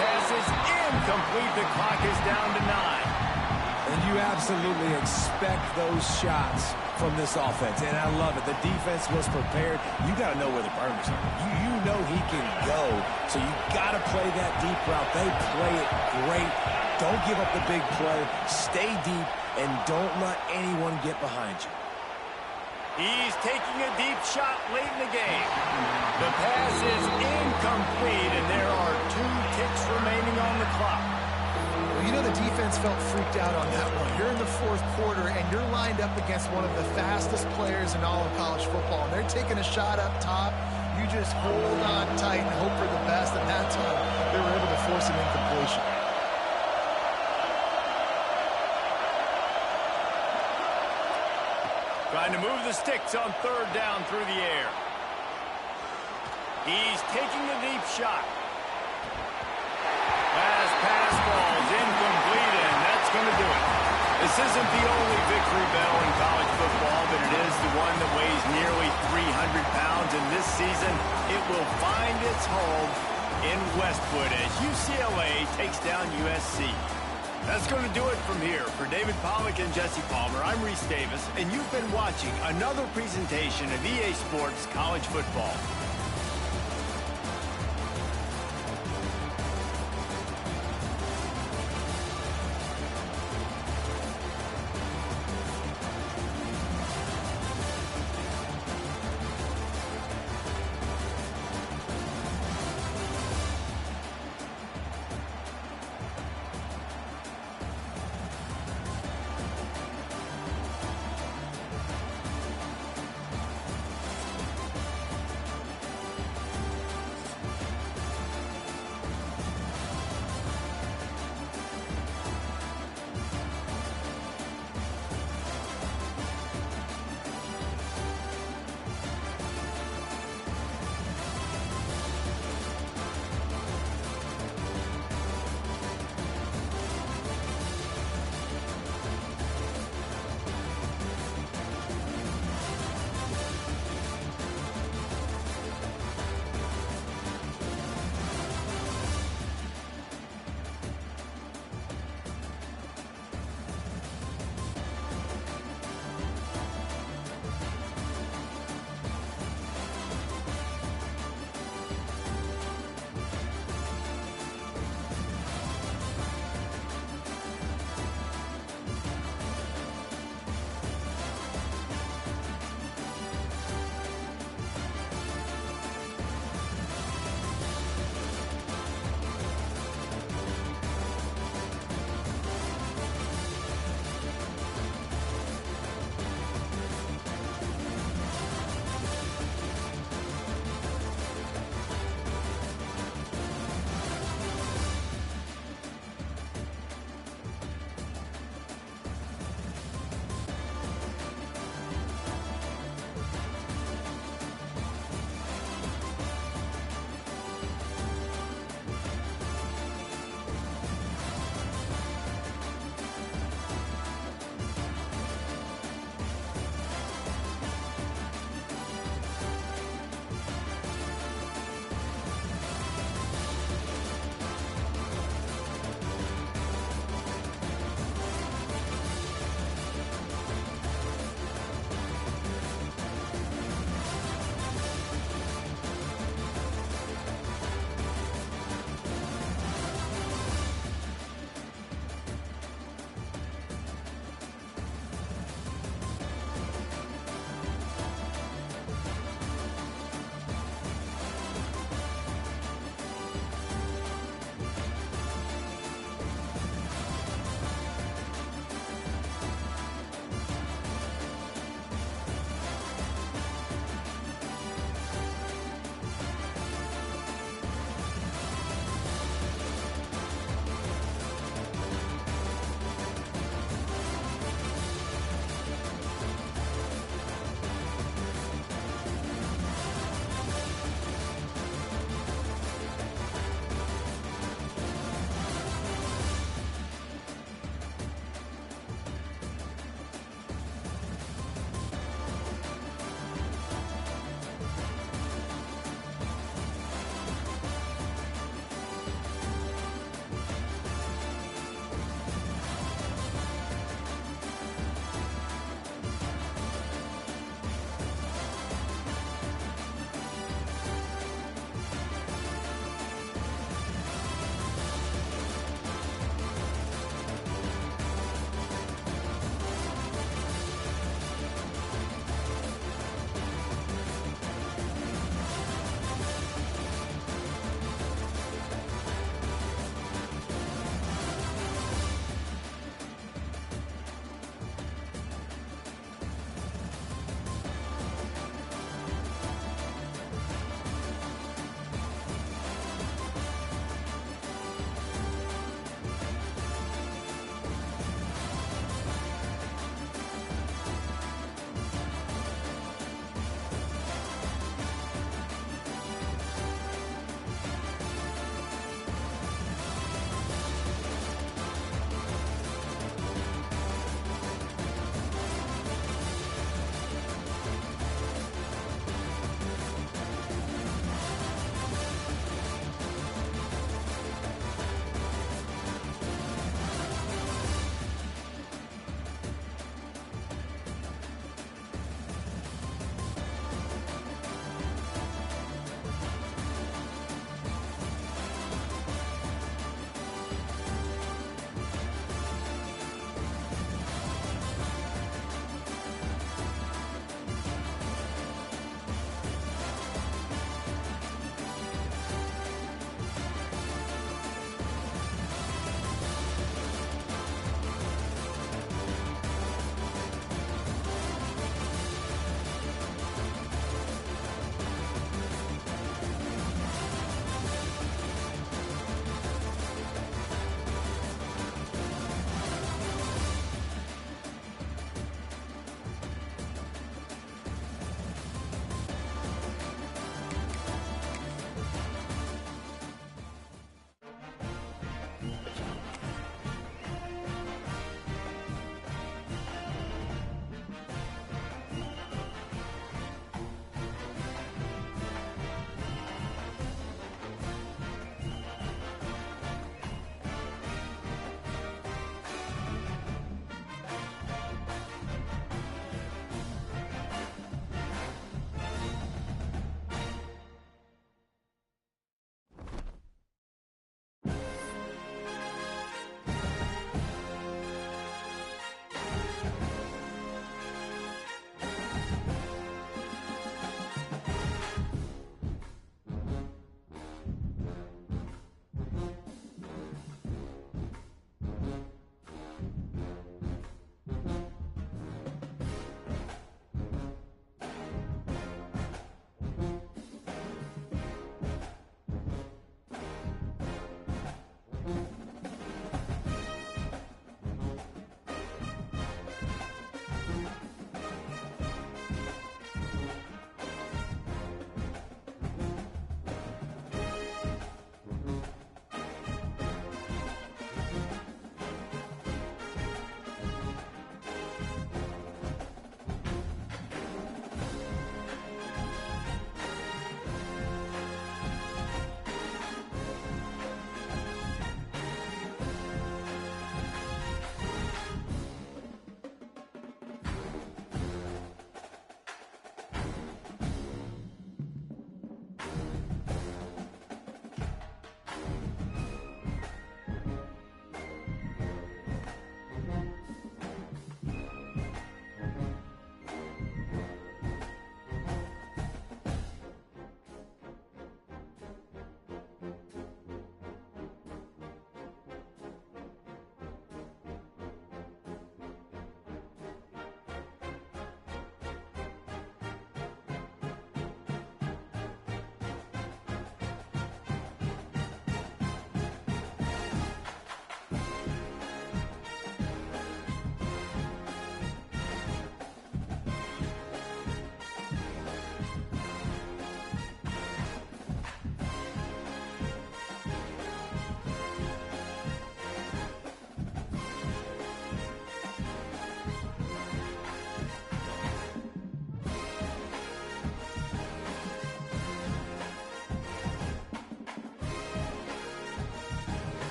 Pass is incomplete. The clock is down to 9. And you absolutely expect those shots from this offense, and I love it. The defense was prepared. You got to know where the burners are. You know he can go, so you got to play that deep route. They play it great. Don't give up the big play. Stay deep, and don't let anyone get behind you. He's taking a deep shot late in the game. The pass is incomplete, and there are 2 ticks remaining on the clock. Well, you know the defense felt freaked out on that one. You're in the fourth quarter, and you're lined up against one of the fastest players in all of college football, and they're taking a shot up top. You just hold on tight and hope for the best, and that time they were able to force an incompletion. Trying to move the sticks on third down through the air. He's taking the deep shot. Last pass falls incomplete, and that's going to do it. This isn't the only victory bell in college football, but it is the one that weighs nearly 300 pounds, and this season it will find its home in Westwood as UCLA takes down USC. That's going to do it from here. For David Pollack and Jesse Palmer, I'm Reese Davis, and you've been watching another presentation of EA Sports College Football.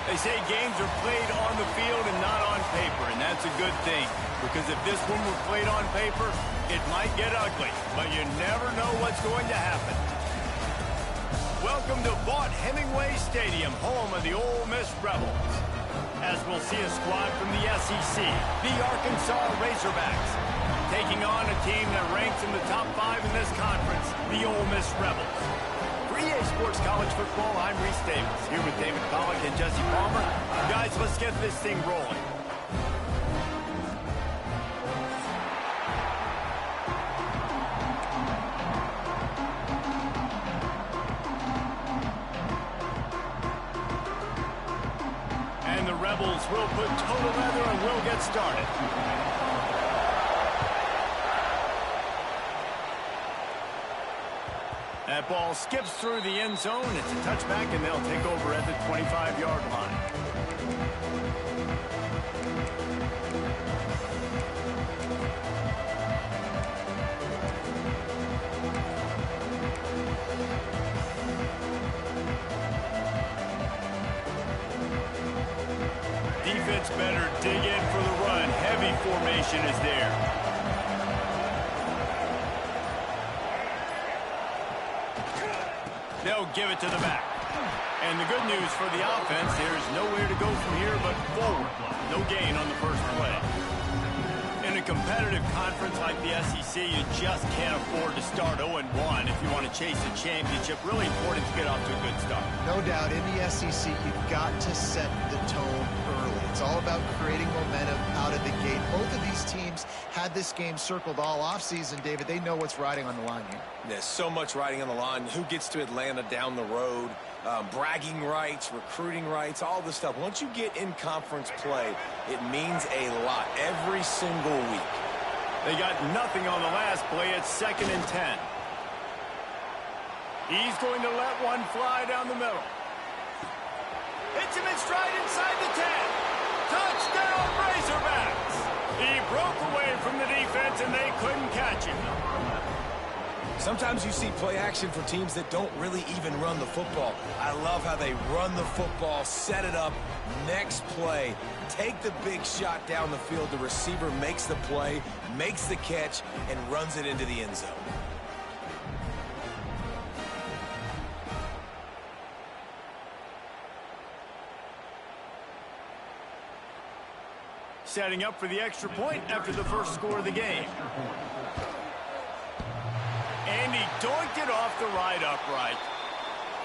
They say games are played on the field and not on paper, and that's a good thing. Because if this one were played on paper, it might get ugly, but you never know what's going to happen. Welcome to Vaught Hemingway Stadium, home of the Ole Miss Rebels. As we'll see a squad from the SEC, the Arkansas Razorbacks, taking on a team that ranks in the top 5 in this conference, the Ole Miss Rebels. For EA Sports College Football, I'm Reese Davis, here with David Pollack and Jesse Palmer. Guys, let's get this thing rolling. And the Rebels will put total leather and we'll get started. That ball skips through the end zone. It's a touchback, and they'll take over at the 25-yard line. Defense better dig in for the run. Heavy formation is there. They'll give it to the back. And the good news for the offense, there's nowhere to go from here but forward. No gain on the first play. In a competitive conference like the SEC, you just can't afford to start 0-1 if you want to chase a championship. Really important to get off to a good start. No doubt, in the SEC, you've got to set the tone early. It's all about creating momentum out of the gate. Both of these teams had this game circled all offseason, David. They know what's riding on the line here. There's so much riding on the line. Who gets to Atlanta down the road? Bragging rights, recruiting rights, all this stuff. Once you get in conference play, it means a lot every single week. They got nothing on the last play. It's 2nd and 10. He's going to let one fly down the middle. Hits him in stride inside the 10. Touchdown, Razorbacks. He broke away from the defense, and they couldn't catch him. Sometimes you see play action for teams that don't really even run the football. I love how they run the football, set it up, next play, take the big shot down the field. The receiver makes the play, makes the catch, and runs it into the end zone. Setting up for the extra point after the first score of the game. And he doinked it off the right upright.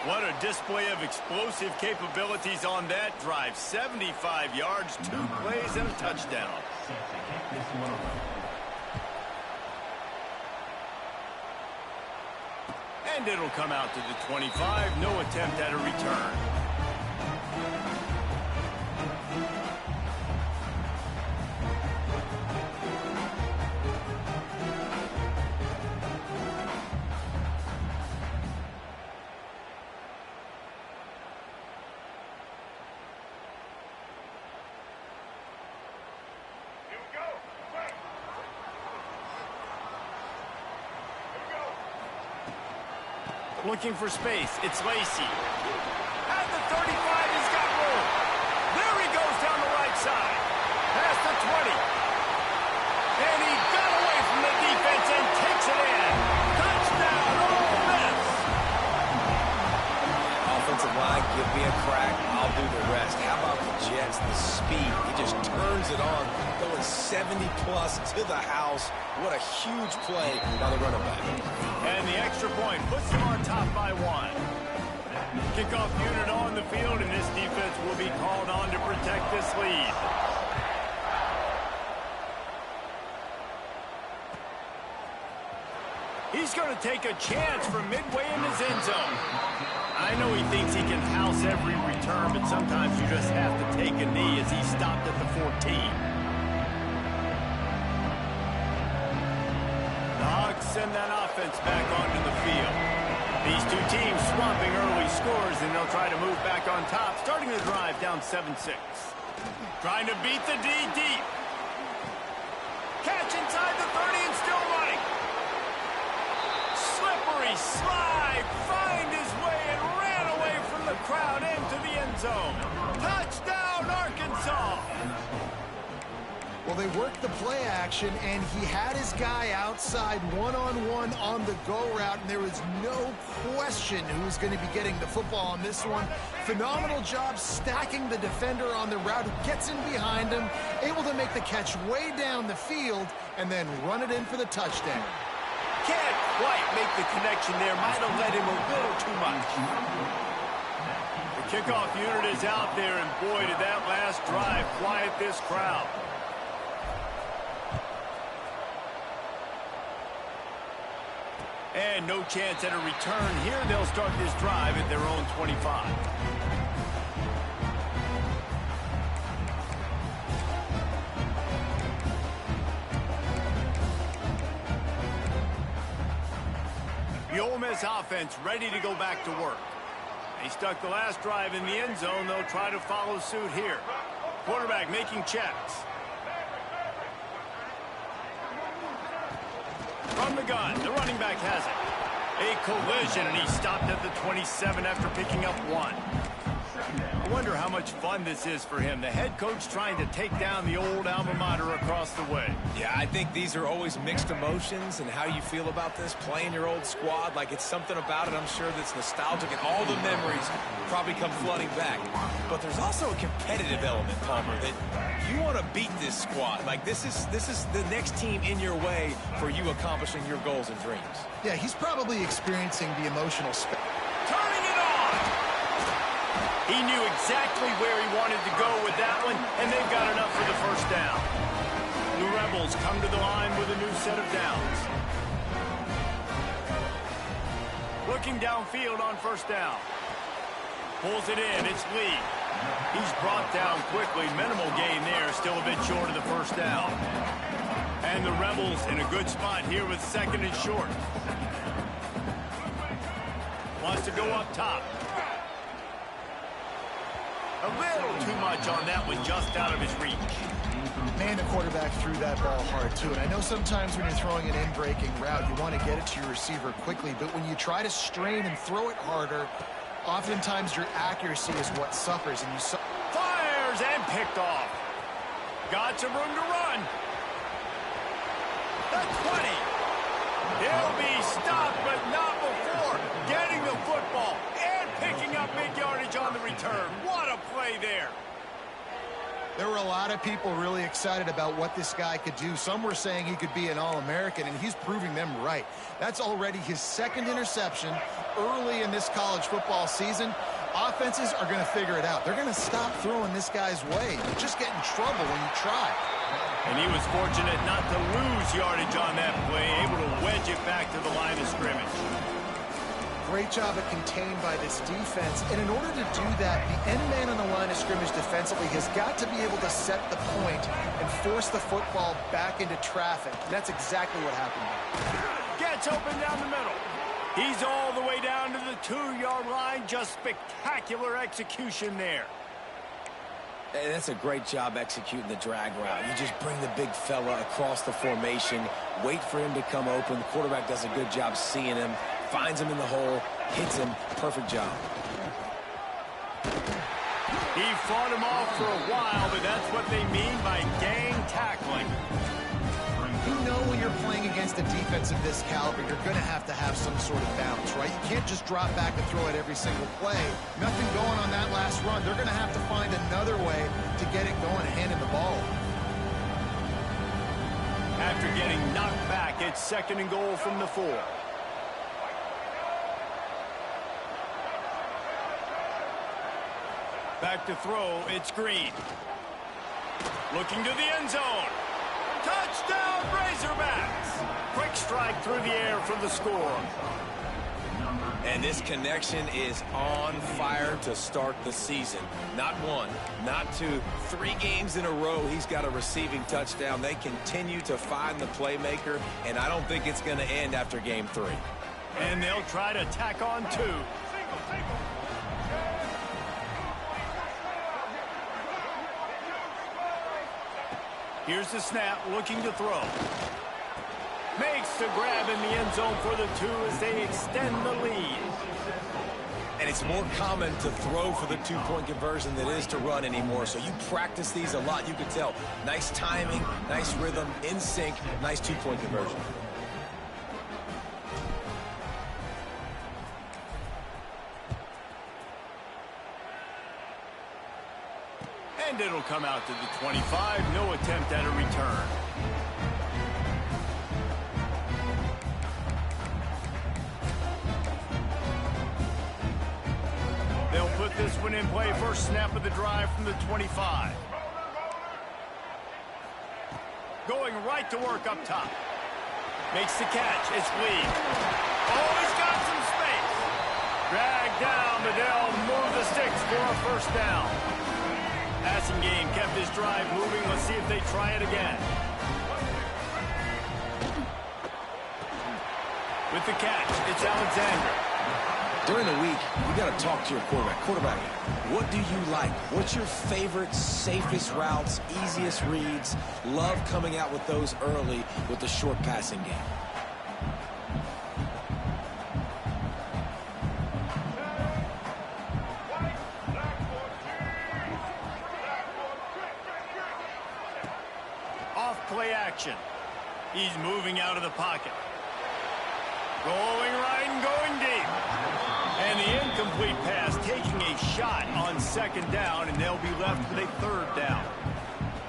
What a display of explosive capabilities on that drive. 75 yards, 2 plays, and a touchdown. And it'll come out to the 25. No attempt at a return. Looking for space. It's Lacey. At the 35, he's got room. There he goes down the right side. Past the 20. And he got away from the defense and takes it in. Touchdown, Ole Miss. Offensive line, give me a crack. I'll do the rest. How about the Jets? The speed. He just turns it on, going 70-plus to the house. What a huge play by the running back. And the extra point puts them on top by 1. Kickoff unit on the field, and this defense will be called on to protect this lead. He's going to take a chance from midway in his end zone. I know he thinks he can house every return, but sometimes you just have to take a knee as he stopped at the 14. Send that offense back onto the field. These two teams swapping early scores, and they'll try to move back on top, starting the drive down 7-6. Trying to beat the D deep. Catch inside the 30 and still running. Slippery slide, find his way and ran away from the crowd into the end zone. Touchdown, Arkansas! Well, they worked the play action, and he had his guy outside one-on-one on the go route, and there was no question who was going to be getting the football on this one. Phenomenal job stacking the defender on the route, who gets in behind him, able to make the catch way down the field, and then run it in for the touchdown. Can't quite make the connection there. Might have led him a little too much. The kickoff unit is out there, and boy, did that last drive quiet this crowd. And no chance at a return here. They'll start this drive at their own 25. The Ole Miss offense ready to go back to work. They stuck the last drive in the end zone. They'll try to follow suit here. Quarterback making checks. From the gun, the running back has it. A collision, and he stopped at the 27 after picking up 1. I wonder how much fun this is for him. The head coach trying to take down the old alma mater across the way. Yeah, I think these are always mixed emotions, and how you feel about this, playing your old squad. Like, it's something about it, I'm sure, that's nostalgic, and all the memories probably come flooding back. But there's also a competitive element, Palmer, that you want to beat this squad. Like, this is the next team in your way for you accomplishing your goals and dreams. Yeah, he's probably experiencing the emotional Turning it on! He knew exactly where he wanted to go with that one, and they've got enough for the first down. The Rebels come to the line with a new set of downs. Looking downfield on first down. Pulls it in, it's Lee. He's brought down quickly, minimal gain there, still a bit short of the first down. And the Rebels in a good spot here with second and short. Wants to go up top. A little too much on that one, just out of his reach. Man, the quarterback threw that ball hard, too. And I know sometimes when you're throwing an in-breaking route, you want to get it to your receiver quickly. But when you try to strain and throw it harder, oftentimes your accuracy is what suffers. And you fires and picked off. Got some room to run. The 20. He'll be stopped, but not before getting the football and picking up big yardage on the return. What a play there. There were a lot of people really excited about what this guy could do. Some were saying he could be an All-American, and he's proving them right. That's already his second interception early in this college football season. Offenses are going to figure it out. They're going to stop throwing this guy's way. You just get in trouble when you try. And he was fortunate not to lose yardage on that play, able to wedge it back to the line of scrimmage. Great job at contained by this defense. And in order to do that, the end man on the line of scrimmage defensively has got to be able to set the point and force the football back into traffic. And that's exactly what happened. Gets open down the middle. He's all the way down to the 2-yard line. Just spectacular execution there. And that's a great job executing the drag route. You just bring the big fella across the formation, wait for him to come open. The quarterback does a good job seeing him, finds him in the hole, hits him. Perfect job. He fought him off for a while, but that's what they mean by gang tackling. You know when you're playing against a defense of this caliber, you're going to have some sort of balance, right? You can't just drop back and throw it every single play. Nothing going on that last run. They're going to have to find another way to get it going and hand him the ball. After getting knocked back, it's second and goal from the 4. Back to throw, it's Green. Looking to the end zone. Touchdown, Razorbacks! Quick strike through the air for the score. And this connection is on fire to start the season. Not 1, not 2, 3 games in a row he's got a receiving touchdown. They continue to find the playmaker, and I don't think it's going to end after game 3. And they'll try to tack on 2. Here's the snap, looking to throw. Makes the grab in the end zone for the 2 as they extend the lead. And it's more common to throw for the two-point conversion than it is to run anymore. So you practice these a lot. You can tell. Nice timing, nice rhythm, in sync, nice two-point conversion. And it'll come out to the 25. No attempt at a return. They'll put this one in play. First snap of the drive from the 25. Going right to work up top. Makes the catch. It's Lee. Oh, he's got some space. Dragged down, but they'll move the sticks for a first down. Passing game kept his drive moving. Let's see if they try it again. With the catch, it's Alexander. During the week, you got to talk to your quarterback. Quarterback, what do you like? What's your favorite, safest routes, easiest reads? Love coming out with those early with the short passing game. Off play action. He's moving out of the pocket. Rolling right and going deep. And the incomplete pass taking a shot on second down, and they'll be left with a third down.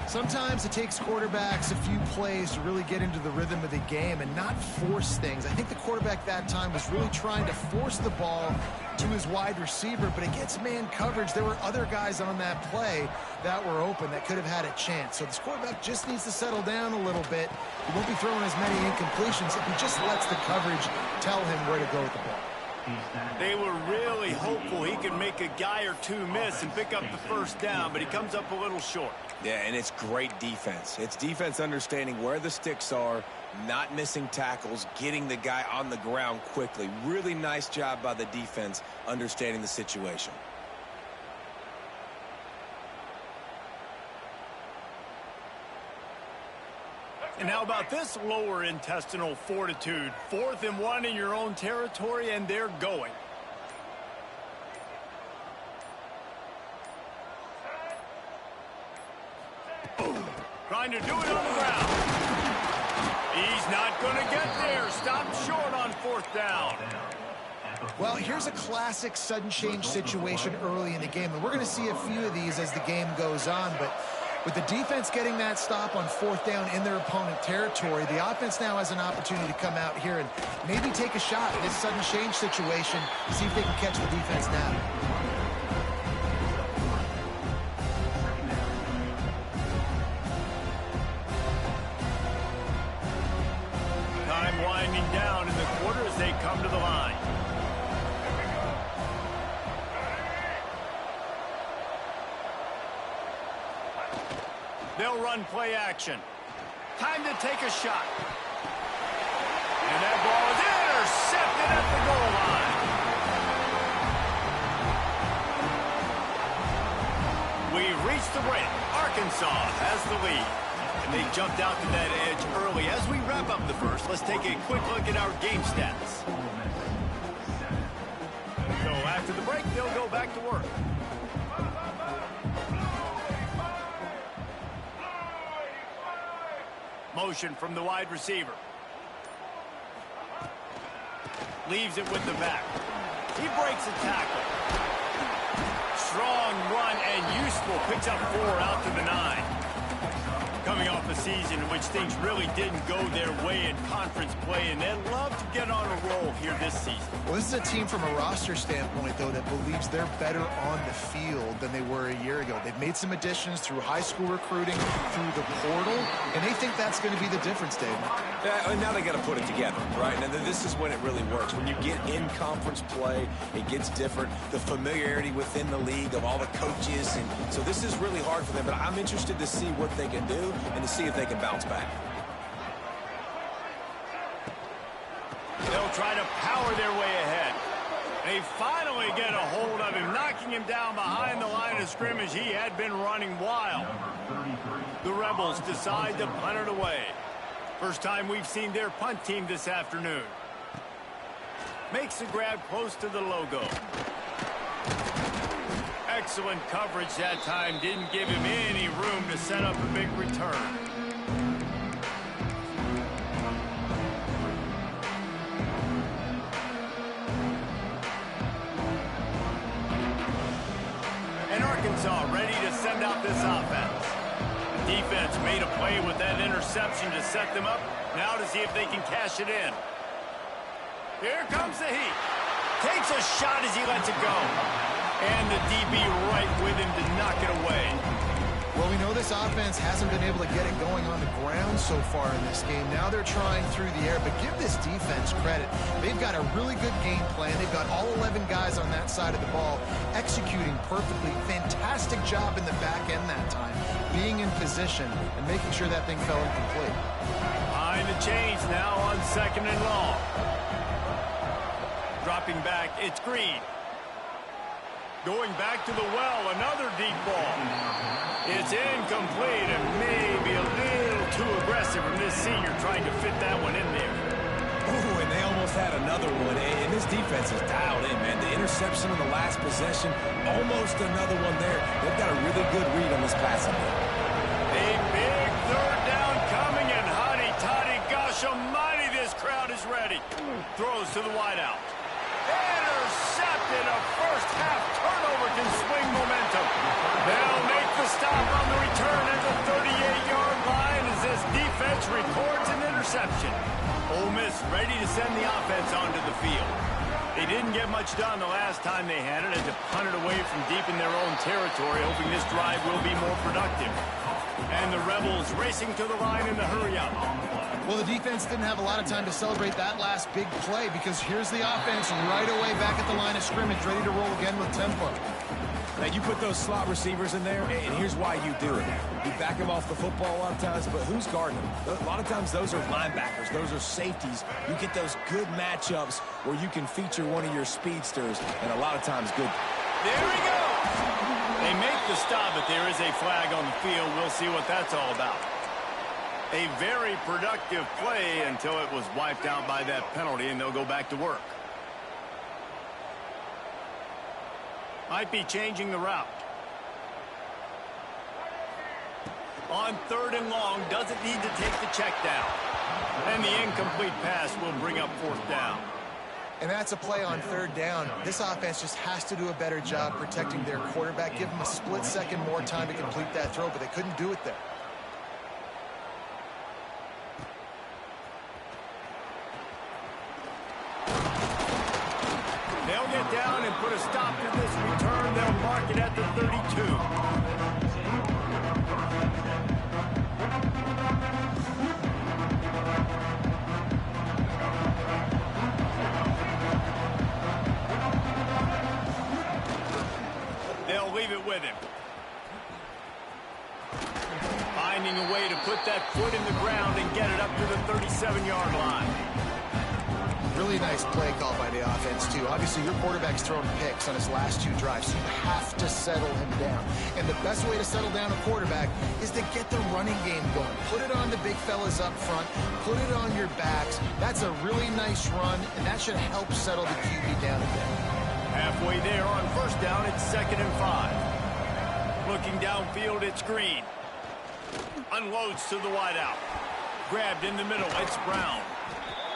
Sometimes it takes quarterbacks a few plays to really get into the rhythm of the game and not force things. I think the quarterback that time was really trying to force the ball to his wide receiver, but against man coverage, there were other guys on that play that were open that could have had a chance. So this quarterback just needs to settle down a little bit. He won't be throwing as many incompletions if he just lets the coverage tell him where to go with the ball. They were really hopeful he could make a guy or two miss and pick up the first down, but he comes up a little short. Yeah, and it's great defense. It's defense understanding where the sticks are, not missing tackles, getting the guy on the ground quickly. Really nice job by the defense understanding the situation. And how about this lower intestinal fortitude? 4th and 1 in your own territory, and they're going. Trying to do it on the ground. He's not going to get there. Stopped short on 4th down. Well, here's a classic sudden change situation early in the game, and we're going to see a few of these as the game goes on, but with the defense getting that stop on 4th down in their opponent territory, the offense now has an opportunity to come out here and maybe take a shot at this sudden change situation, see if they can catch the defense now. Time winding down in the quarter as they come to the line. They'll run play action. Time to take a shot. And that ball is intercepted at the goal line. We've reached the break. Arkansas has the lead. And they jumped out to that edge early. As we wrap up the first, let's take a quick look at our game stats. So after the break, they'll go back to work. Motion from the wide receiver. Leaves it with the back. He breaks a tackle. Strong run and useful. Picks up 4 out to the 9. Coming off a season in which things really didn't go their way in conference play, and they'd love to get on a roll here this season. Well, this is a team from a roster standpoint, though, that believes they're better on the field than they were a year ago. They've made some additions through high school recruiting, through the portal, and they think that's going to be the difference, Dave. Yeah, and now they got to put it together, right? And this is when it really works. When you get in conference play, it gets different. The familiarity within the league of all the coaches, and so this is really hard for them. But I'm interested to see what they can do and to see if they can bounce back. They'll try to power their way ahead. They finally get a hold of him, knocking him down behind the line of scrimmage. He had been running wild. The Rebels decide to punt it away. First time we've seen their punt team this afternoon. Makes a grab close to the logo. Excellent coverage that time. Didn't give him any room to set up a big return. And Arkansas ready to send out this offense. The defense made a play with that interception to set them up. Now to see if they can cash it in. Here comes the heat. Takes a shot as he lets it go. And the DB right with him to knock it away. Well, we know this offense hasn't been able to get it going on the ground so far in this game. Now they're trying through the air, but give this defense credit. They've got a really good game plan. They've got all 11 guys on that side of the ball executing perfectly. Fantastic job in the back end that time, being in position and making sure that thing fell incomplete. Behind the chains now on 2nd and long. Dropping back, it's Green. Going back to the well, another deep ball. It's incomplete and maybe a little too aggressive from this senior trying to fit that one in there. Ooh, and they almost had another one, and this defense is dialed in, man. The interception on the last possession, almost another one there. They've got a really good read on this passing game. A big 3rd down coming, and hotty-toddy, gosh almighty, this crowd is ready. Throws to the wideout. Intercepted. A first-half turnover can swing momentum. They'll make the stop on the return at the 38-yard line as this defense records an interception. Ole Miss ready to send the offense onto the field. They didn't get much done the last time they had it, had to punt it away from deep in their own territory, hoping this drive will be more productive. And the Rebels racing to the line in the hurry-up. Well, the defense didn't have a lot of time to celebrate that last big play because here's the offense right away back at the line of scrimmage, ready to roll again with tempo. Now, you put those slot receivers in there, and here's why you do it. You back them off the football a lot of times, but who's guarding them? A lot of times those are linebackers. Those are safeties. You get those good matchups where you can feature one of your speedsters, and a lot of times good. There we go. They make the stop, but there is a flag on the field. We'll see what that's all about. A very productive play until it was wiped out by that penalty, and they'll go back to work. Might be changing the route. On 3rd and long, doesn't need to take the check down. And the incomplete pass will bring up 4th down. And that's a play on 3rd down. This offense just has to do a better job protecting their quarterback. Give them a split second more time to complete that throw, but they couldn't do it there. They'll get down and put a stop to this return. They'll mark it at the 32. They'll leave it with him. Finding a way to put that foot in the ground and get it up to the 37-yard line. Really nice play call by the offense, too. Obviously, your quarterback's thrown picks on his last 2 drives, so you have to settle him down. And the best way to settle down a quarterback is to get the running game going. Put it on the big fellas up front. Put it on your backs. That's a really nice run, and that should help settle the QB down a bit. Halfway there on 1st down, it's 2nd and 5. Looking downfield, it's Green. Unloads to the wideout. Grabbed in the middle, it's Brown.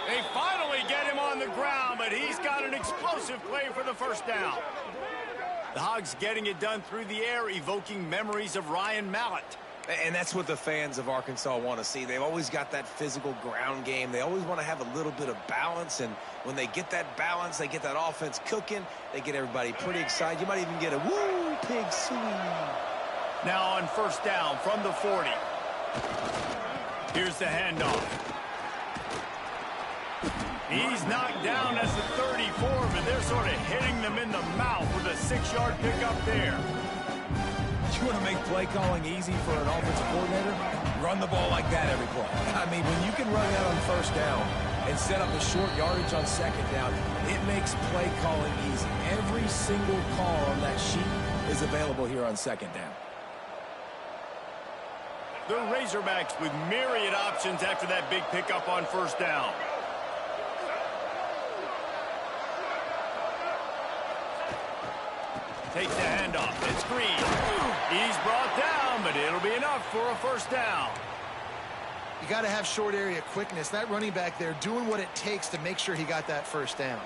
They finally get him on the ground, but he's got an explosive play for the 1st down. The Hogs getting it done through the air, evoking memories of Ryan Mallett. And that's what the fans of Arkansas want to see. They've always got that physical ground game. They always want to have a little bit of balance, and when they get that balance, they get that offense cooking, they get everybody pretty excited. You might even get a woo, pig swing. Now on 1st down from the 40. Here's the handoff. He's knocked down at the 34, but they're sort of hitting them in the mouth with a 6-yard pickup there. You want to make play calling easy for an offensive coordinator? Run the ball like that every play. I mean, when you can run that on 1st down and set up a short yardage on 2nd down, it makes play calling easy. Every single call on that sheet is available here on 2nd down. The Razorbacks with myriad options after that big pickup on 1st down. Takes the handoff. It's Green. He's brought down, but it'll be enough for a first down. You got to have short area quickness. That running back there doing what it takes to make sure he got that first down.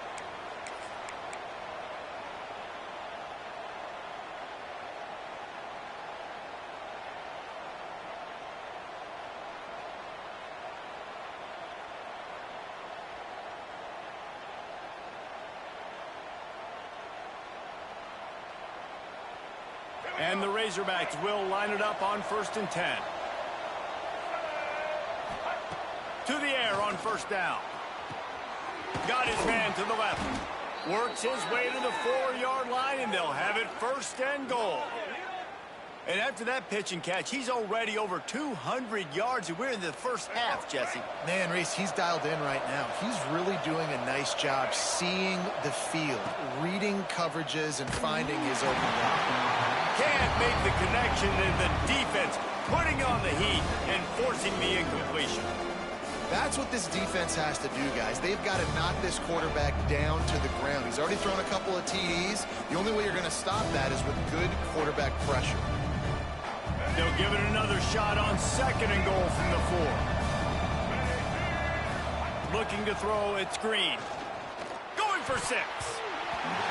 And the Razorbacks will line it up on 1st and 10. To the air on first down. Got his man to the left. Works his way to the 4-yard line, and they'll have it 1st and goal. And after that pitch and catch, he's already over 200 yards, and we're in the first half, Jesse. Man, Reese, he's dialed in right now. He's really doing a nice job seeing the field, reading coverages, and finding his open guy. Can't make the connection, and the defense putting on the heat and forcing the incompletion. That's what this defense has to do, guys. They've got to knock this quarterback down to the ground. He's already thrown a couple of TDs. The only way you're going to stop that is with good quarterback pressure. They'll give it another shot on 2nd and goal from the 4. Looking to throw, it's Green. Going for 6.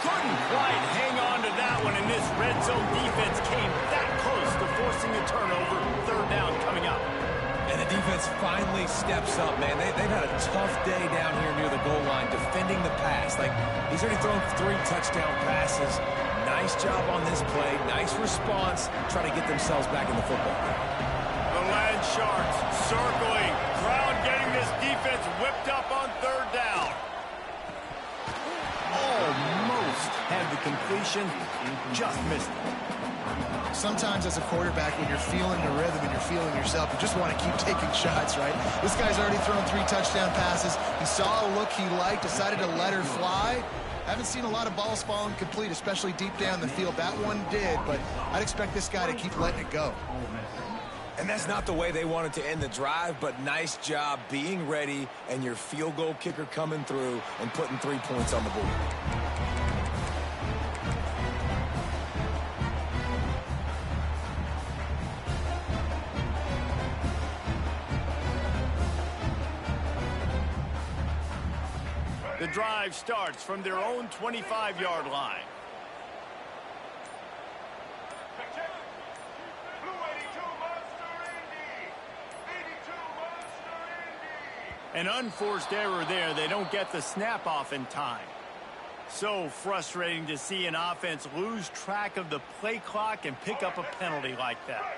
Couldn't quite hang on to that one, and this red zone defense came that close to forcing a turnover. 3rd down coming up. And the defense finally steps up, man. They've had a tough day down here near the goal line defending the pass. Like, he's already thrown 3 touchdown passes. Nice job on this play. Nice response. Trying to get themselves back in the football game. The Land Sharks circling. Crowd getting this defense whipped up on 3rd down. Almost had the completion. Just missed it. Sometimes as a quarterback, when you're feeling the rhythm and you're feeling yourself, you just want to keep taking shots, right? This guy's already thrown 3 touchdown passes. He saw a look he liked, decided to let her fly. Haven't seen a lot of balls falling complete, especially deep down the field. That one did, but I'd expect this guy to keep letting it go. And that's not the way they wanted to end the drive, but nice job being ready and your field goal kicker coming through and putting 3 points on the board. The drive starts from their own 25-yard line. An unforced error there. They don't get the snap off in time. So frustrating to see an offense lose track of the play clock and pick up a penalty like that.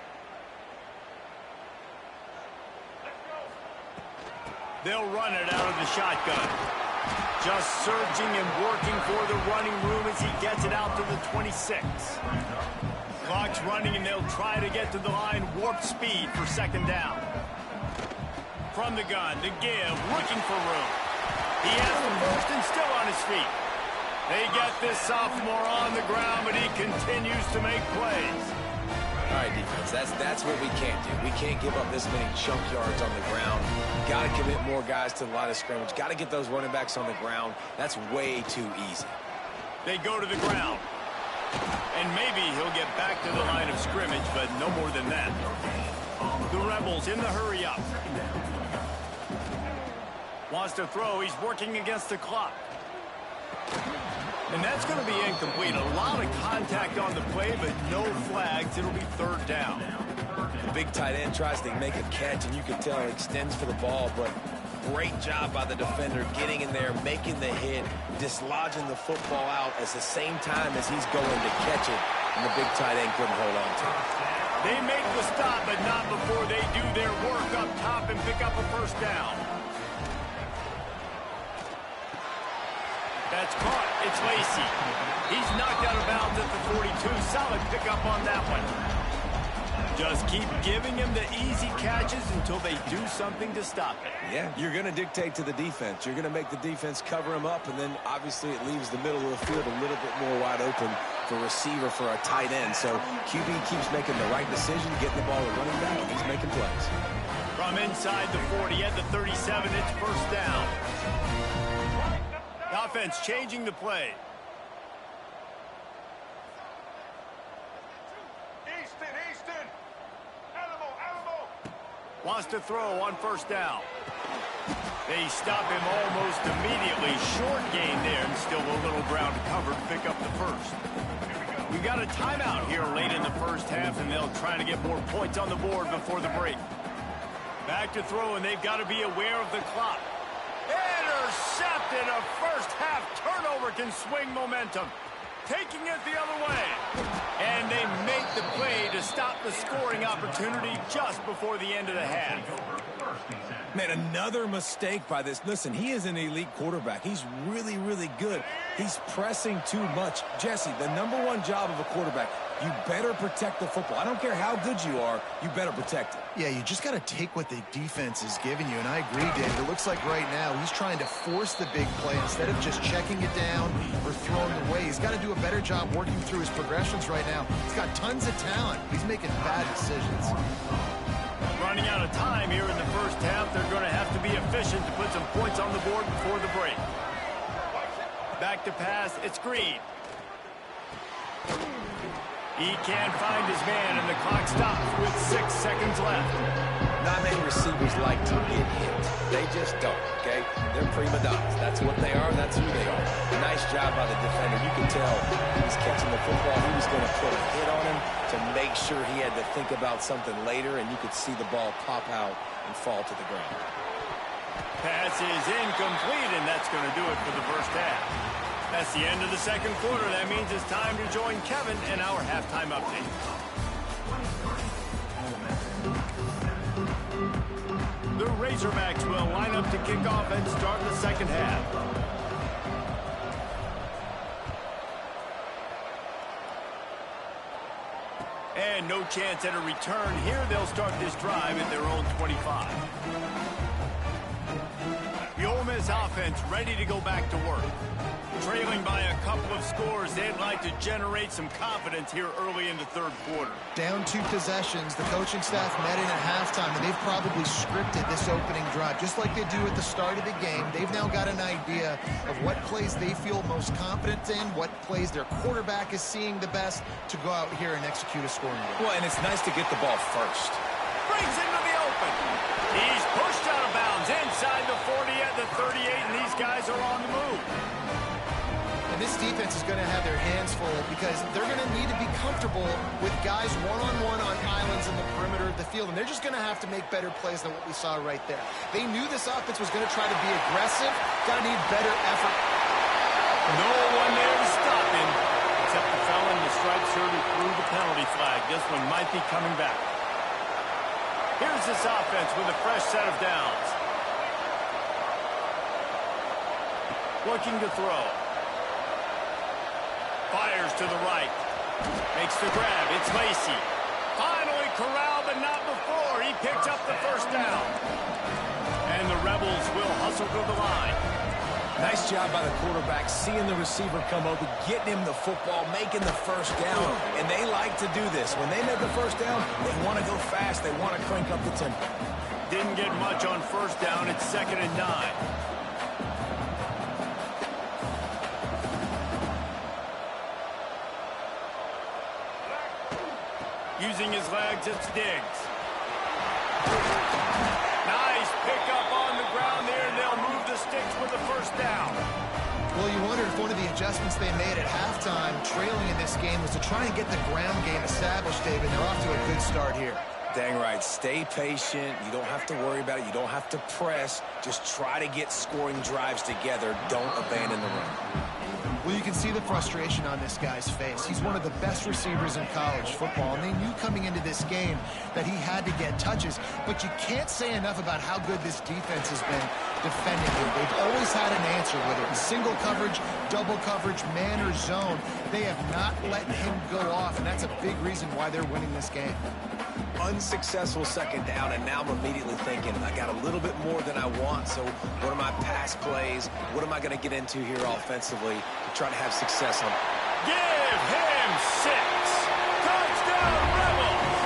They'll run it out of the shotgun. Just searching and working for the running room as he gets it out to the 26. Clock's running, and they'll try to get to the line warp speed for 2nd down. From the gun, the give, looking for room. He has the 1st and still on his feet. They get this sophomore on the ground, but he continues to make plays. All right, defense, that's what we can't do. We can't give up this many chunk yards on the ground. Got to commit more guys to the line of scrimmage. Got to get those running backs on the ground. That's way too easy. They go to the ground. And maybe he'll get back to the line of scrimmage, but no more than that. The Rebels in the hurry up. Wants to throw. He's working against the clock. And that's going to be incomplete. A lot of contact on the play, but no flags. It'll be 3rd down. The big tight end tries to make a catch, and you can tell he extends for the ball, but great job by the defender getting in there, making the hit, dislodging the football out at the same time as he's going to catch it, and the big tight end couldn't hold on to it. They make the stop, but not before they do their work up top and pick up a 1st down. That's caught. It's Lacey. He's knocked out of bounds at the 42. Solid pickup on that one. Just keep giving him the easy catches until they do something to stop it. Yeah, you're going to dictate to the defense. You're going to make the defense cover him up, and then obviously it leaves the middle of the field a little bit more wide open for receiver for a tight end. So QB keeps making the right decision, getting the ball to running back, and he's making plays. From inside the 40 at the 37, it's 1st down. Offense changing the play. Wants to throw on first down. They stop him almost immediately. Short gain there, and still a little ground covered to pick up the first. We got a timeout here late in the first half, and they'll try to get more points on the board before the break. Back to throw, and they've got to be aware of the clock. Intercepted. A first half turnover can swing momentum. Taking it the other way. And they make the play to stop the scoring opportunity just before the end of the half. Man, another mistake by this. Listen, he is an elite quarterback. He's really, really good. He's pressing too much. Jesse, the #1 job of a quarterback, you better protect the football. I don't care how good you are, you better protect it. Yeah, you just got to take what the defense is giving you, and I agree, David. It looks like right now he's trying to force the big play instead of just checking it down or throwing it away. He's got to do a better job working through his progressions right now. He's got tons of talent. He's making bad decisions. Running out of time here in the first half. They're going to have to be efficient to put some points on the board before the break. Back to pass. It's Green. He can't find his man, and the clock stops with 6 seconds left. Not many receivers like to get hit. They just don't, okay? They're prima donnas. That's what they are. That's who they are. Nice job by the defender. You can tell he's catching the football. He was going to put a hit on him to make sure he had to think about something later, and you could see the ball pop out and fall to the ground. Pass is incomplete, and that's going to do it for the first half. That's the end of the second quarter. That means it's time to join Kevin in our halftime update. The Razorbacks will line up to kick off and start the second half. And no chance at a return here. They'll start this drive at their own 25. The Ole Miss offense ready to go back to work. Trailing by a couple of scores, they'd like to generate some confidence here early in the third quarter. Down 2 possessions, the coaching staff met in at halftime, and they've probably scripted this opening drive. Just like they do at the start of the game, they've now got an idea of what plays they feel most confident in, what plays their quarterback is seeing the best to go out here and execute a scoring goal. Well, and it's nice to get the ball first. Brings into the open. He's pushed out of bounds inside the 40 at the 38, and these guys are on the move. And this defense is going to have their hands full because they're going to need to be comfortable with guys one-on-one on islands in the perimeter of the field. And they're just going to have to make better plays than what we saw right there. They knew this offense was going to try to be aggressive. Got to need better effort. No one there to stop him, except the fellow in the striped shirt who threw the penalty flag. This one might be coming back. Here's this offense with a fresh set of downs. Looking to throw. Fires to the right. Makes the grab. It's Lacey. Finally corralled, but not before. He picks up the first down. And the Rebels will hustle to the line. Nice job by the quarterback, seeing the receiver come open, getting him the football, making the first down. And they like to do this. When they make a first down, they want to go fast. They want to crank up the tempo. Didn't get much on first down. It's 2nd and 9. Using his legs, it's Diggs. Nice pickup on the ground there, and they'll move the sticks with the first down. Well, you wondered if one of the adjustments they made at halftime, trailing in this game, was to try and get the ground game established, David. They're off to a good start here. Dang right. Stay patient. You don't have to worry about it. You don't have to press. Just try to get scoring drives together. Don't abandon the run. Well, you can see the frustration on this guy's face. He's one of the best receivers in college football, and they knew coming into this game that he had to get touches. But you can't say enough about how good this defense has been defending him. They've always had an answer, whether it's single coverage, double coverage, man or zone. They have not let him go off, and that's a big reason why they're winning this game. Unsuccessful second down, and now I'm immediately thinking, I got a little bit more than I want, so what are my pass plays? What am I going to get into here offensively to try to have success on? Give him 6. Touchdown, Rebels!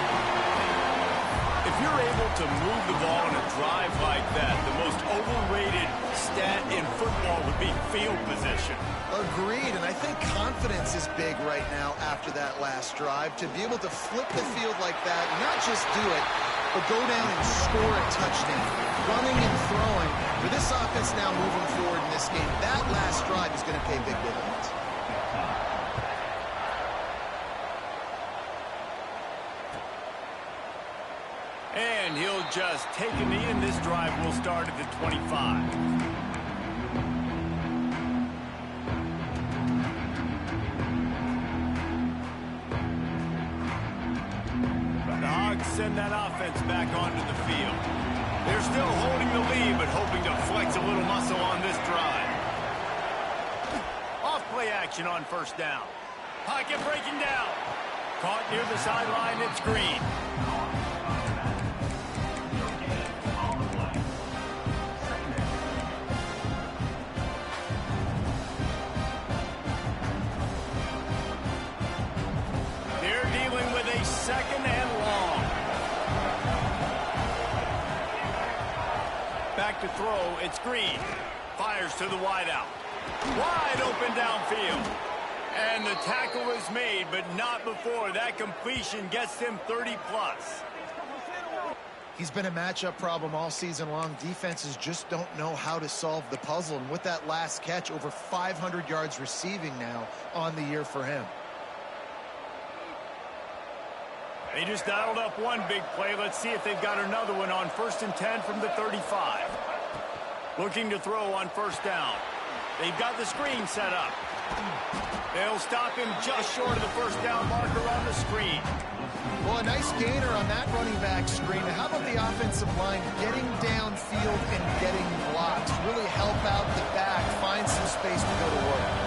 If you're able able to move the ball in a drive like that, the most overrated stat in football would be field position. Agreed, and I think confidence is big right now after that last drive. To be able to flip the field like that, not just do it, but go down and score a touchdown. Running and throwing. For this offense now moving forward in this game, that last drive is going to pay big dividends. And he'll just take a knee, and this drive will start at the 25. Send that offense back onto the field. They're still holding the lead, but hoping to flex a little muscle on this drive. Off play action on first down. Pocket breaking down. Caught near the sideline, it's Green. They're dealing with a second and long. Back to throw, it's Green. Fires to the wideout. Wide open downfield. And the tackle is made, but not before that completion gets him 30-plus. He's been a matchup problem all season long. Defenses just don't know how to solve the puzzle. And with that last catch, over 500 yards receiving now on the year for him. They just dialed up one big play. Let's see if they've got another one on 1st and 10 from the 35. Looking to throw on first down. They've got the screen set up. They'll stop him just short of the first down marker on the screen. Well, a nice gainer on that running back screen. How about the offensive line getting downfield and getting blocks? Really help out the back, find some space to go to work.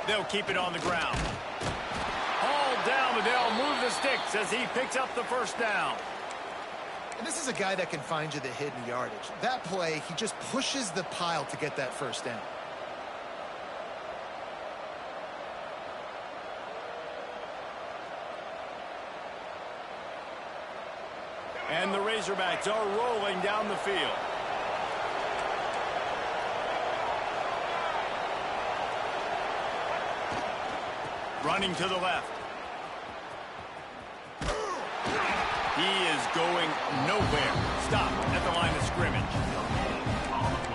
They'll keep it on the ground. All down, but they'll move the sticks as he picks up the first down. And this is a guy that can find you the hidden yardage. That play, he just pushes the pile to get that first down. And the Razorbacks are rolling down the field. Running to the left. He is going nowhere. Stop at the line of scrimmage.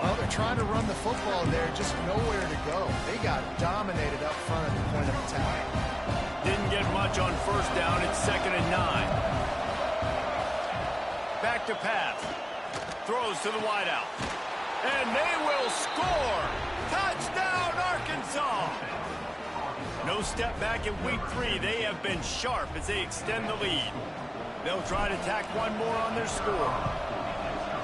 Well, they're trying to run the football there, just nowhere to go. They got dominated up front at the point of attack. Didn't get much on first down. It's 2nd and 9. Back to pass. Throws to the wideout. And they will score. Touchdown, Arkansas. No step back in week 3. They have been sharp as they extend the lead. They'll try to tack one more on their score.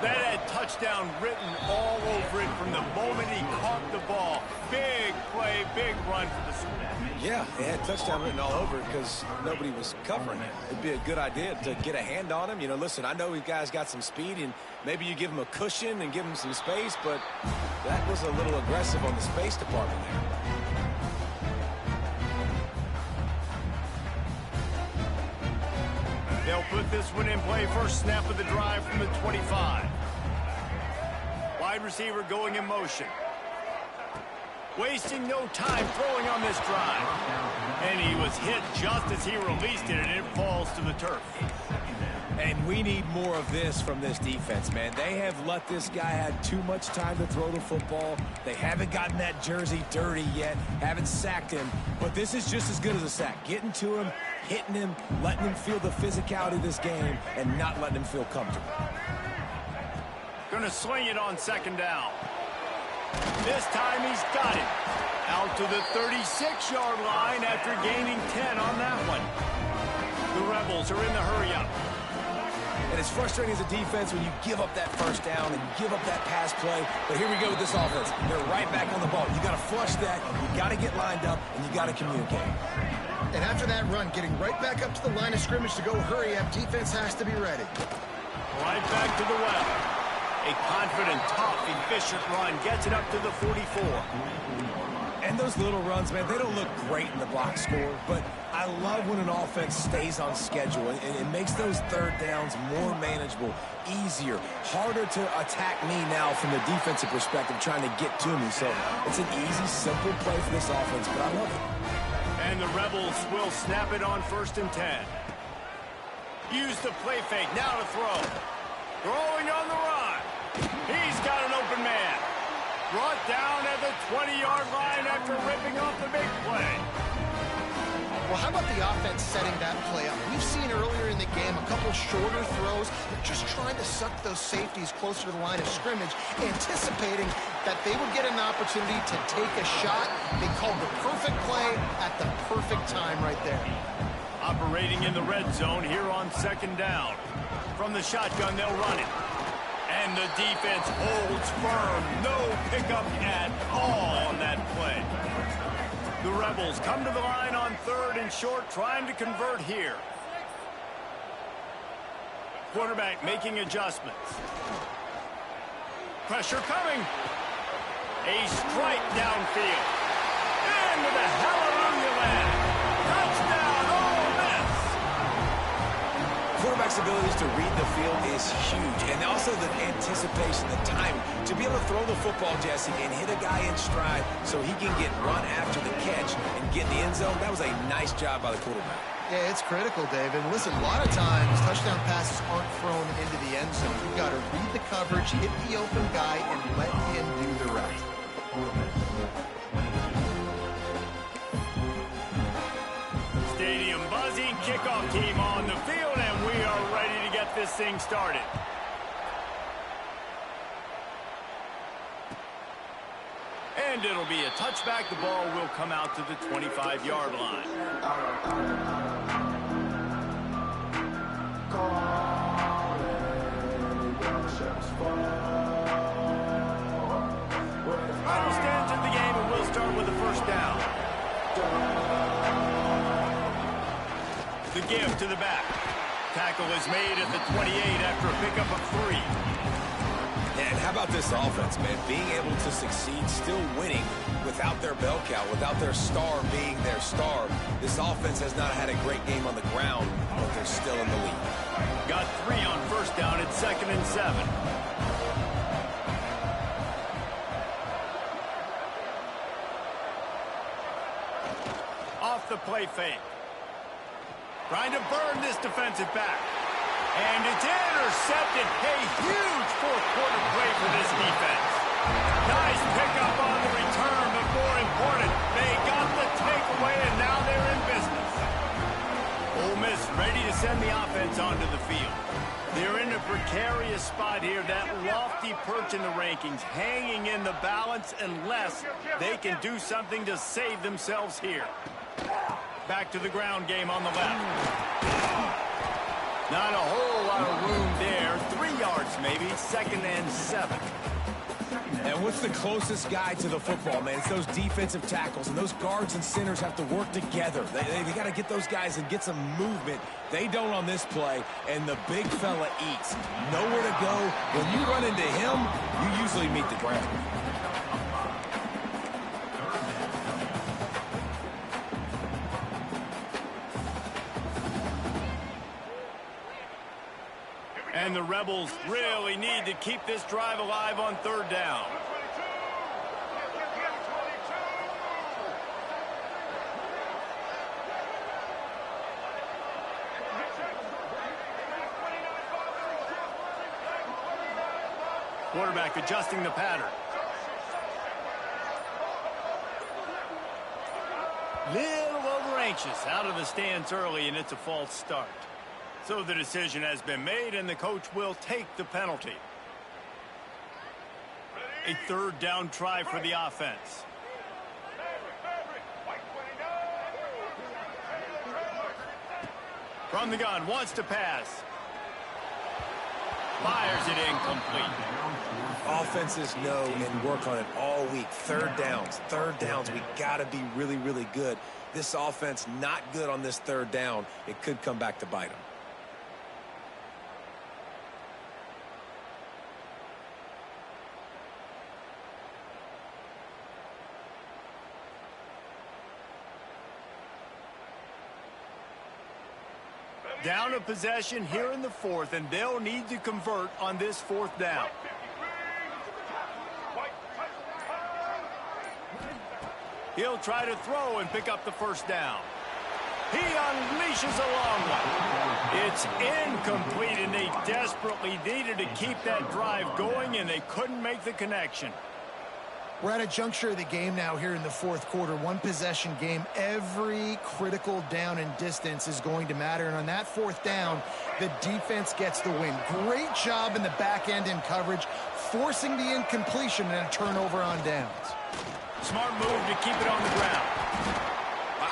That had touchdown written all over it from the moment he caught the ball. Big play, big run for the score. Yeah, it had touchdown written all over it because nobody was covering it. It'd be a good idea to get a hand on him. You know, listen, I know you guys got some speed, and maybe you give him a cushion and give him some space, but that was a little aggressive on the space department there. They'll put this one in play. First snap of the drive from the 25. Wide receiver going in motion. Wasting no time throwing on this drive. And he was hit just as he released it, and it falls to the turf. And we need more of this from this defense, man. They have let this guy have too much time to throw the football. They haven't gotten that jersey dirty yet, haven't sacked him. But this is just as good as a sack. Getting to him, hitting him, letting him feel the physicality of this game, and not letting him feel comfortable. Going to swing it on 2nd down. This time he's got it. Out to the 36-yard line after gaining 10 on that one. The Rebels are in the hurry-up. And it's frustrating as a defense when you give up that first down and give up that pass play. But here we go with this offense. They're right back on the ball. You got to flush that. You got to get lined up, and you got to communicate. And after that run, getting right back up to the line of scrimmage to go hurry up, defense has to be ready. Right back to the well. A confident, tough, efficient run gets it up to the 44. And those little runs, man, they don't look great in the box score, but I love when an offense stays on schedule and it makes those third downs more manageable, easier, harder to attack me now from the defensive perspective trying to get to me. So it's an easy, simple play for this offense, but I love it. And the Rebels will snap it on 1st and 10. Use the play fake, now to throw. Throwing on the run. He's got an open man. Brought down at the 20-yard line after ripping off the big play. Well, how about the offense setting that play up? We've seen earlier in the game a couple shorter throws. They're just trying to suck those safeties closer to the line of scrimmage, anticipating that they would get an opportunity to take a shot. They called the perfect play at the perfect time right there. Operating in the red zone here on 2nd down. From the shotgun, they'll run it. And the defense holds firm. No pickup at all on that play. The Rebels come to the line on 3rd and short, trying to convert here. Quarterback making adjustments. Pressure coming. A strike downfield. And with a hallelujah land. Touchdown, Ole Miss. Quarterback's abilities to read the field is huge, and also the anticipation, the timing. To be able to throw the football, Jesse, and hit a guy in stride so he can get run after the catch and get in the end zone, that was a nice job by the quarterback. Yeah, it's critical, Dave. And listen, a lot of times touchdown passes aren't thrown into the end zone. You've got to read the coverage, hit the open guy, and let him do the rest. Stadium buzzing, kickoff team on the field, and we are ready to get this thing started. And it'll be a touchback. The ball will come out to the 25-yard line. Final stands in the game, and we'll start with the 1st down. The give to the back. Tackle is made at the 28 after a pickup of 3. And how about this offense, man? Being able to succeed, still winning without their bell cow, without their star being their star. This offense has not had a great game on the ground, but they're still in the lead. Got 3 on 1st down at 2nd and 7. Off the play fake. Trying to burn this defensive back. And it's intercepted. A huge 4th-quarter play for this defense. Nice pickup on the return, but more important, they got the takeaway, and now they're in business. Ole Miss ready to send the offense onto the field. They're in a precarious spot here, that lofty perch in the rankings, hanging in the balance unless they can do something to save themselves here. Back to the ground game on the left. Not a whole lot of room there. 3 yards maybe, 2nd and 7. And what's the closest guy to the football, man? It's those defensive tackles, and those guards and centers have to work together. They got to get those guys and get some movement. They don't on this play, and the big fella eats. Nowhere to go. When you run into him, you usually meet the ground. And the Rebels really need to keep this drive alive on 3rd down. Quarterback adjusting the pattern. Little over anxious out of the stance early, and it's a false start. So the decision has been made, and the coach will take the penalty. A 3rd down try for the offense. From the gun, wants to pass. Fires it incomplete. Offenses know and work on it all week. 3rd downs. We got to be really, really good. This offense not good on this 3rd down. It could come back to bite them. Down a possession here in the fourth, and they'll need to convert on this fourth down. He'll try to throw and pick up the first down. He unleashes a long one. It's incomplete, and they desperately needed to keep that drive going, and they couldn't make the connection. We're at a juncture of the game now here in the fourth quarter. One possession game. Every critical down and distance is going to matter. And on that fourth down, the defense gets the win. Great job in the back end in coverage, forcing the incompletion and a turnover on downs. Smart move to keep it on the ground.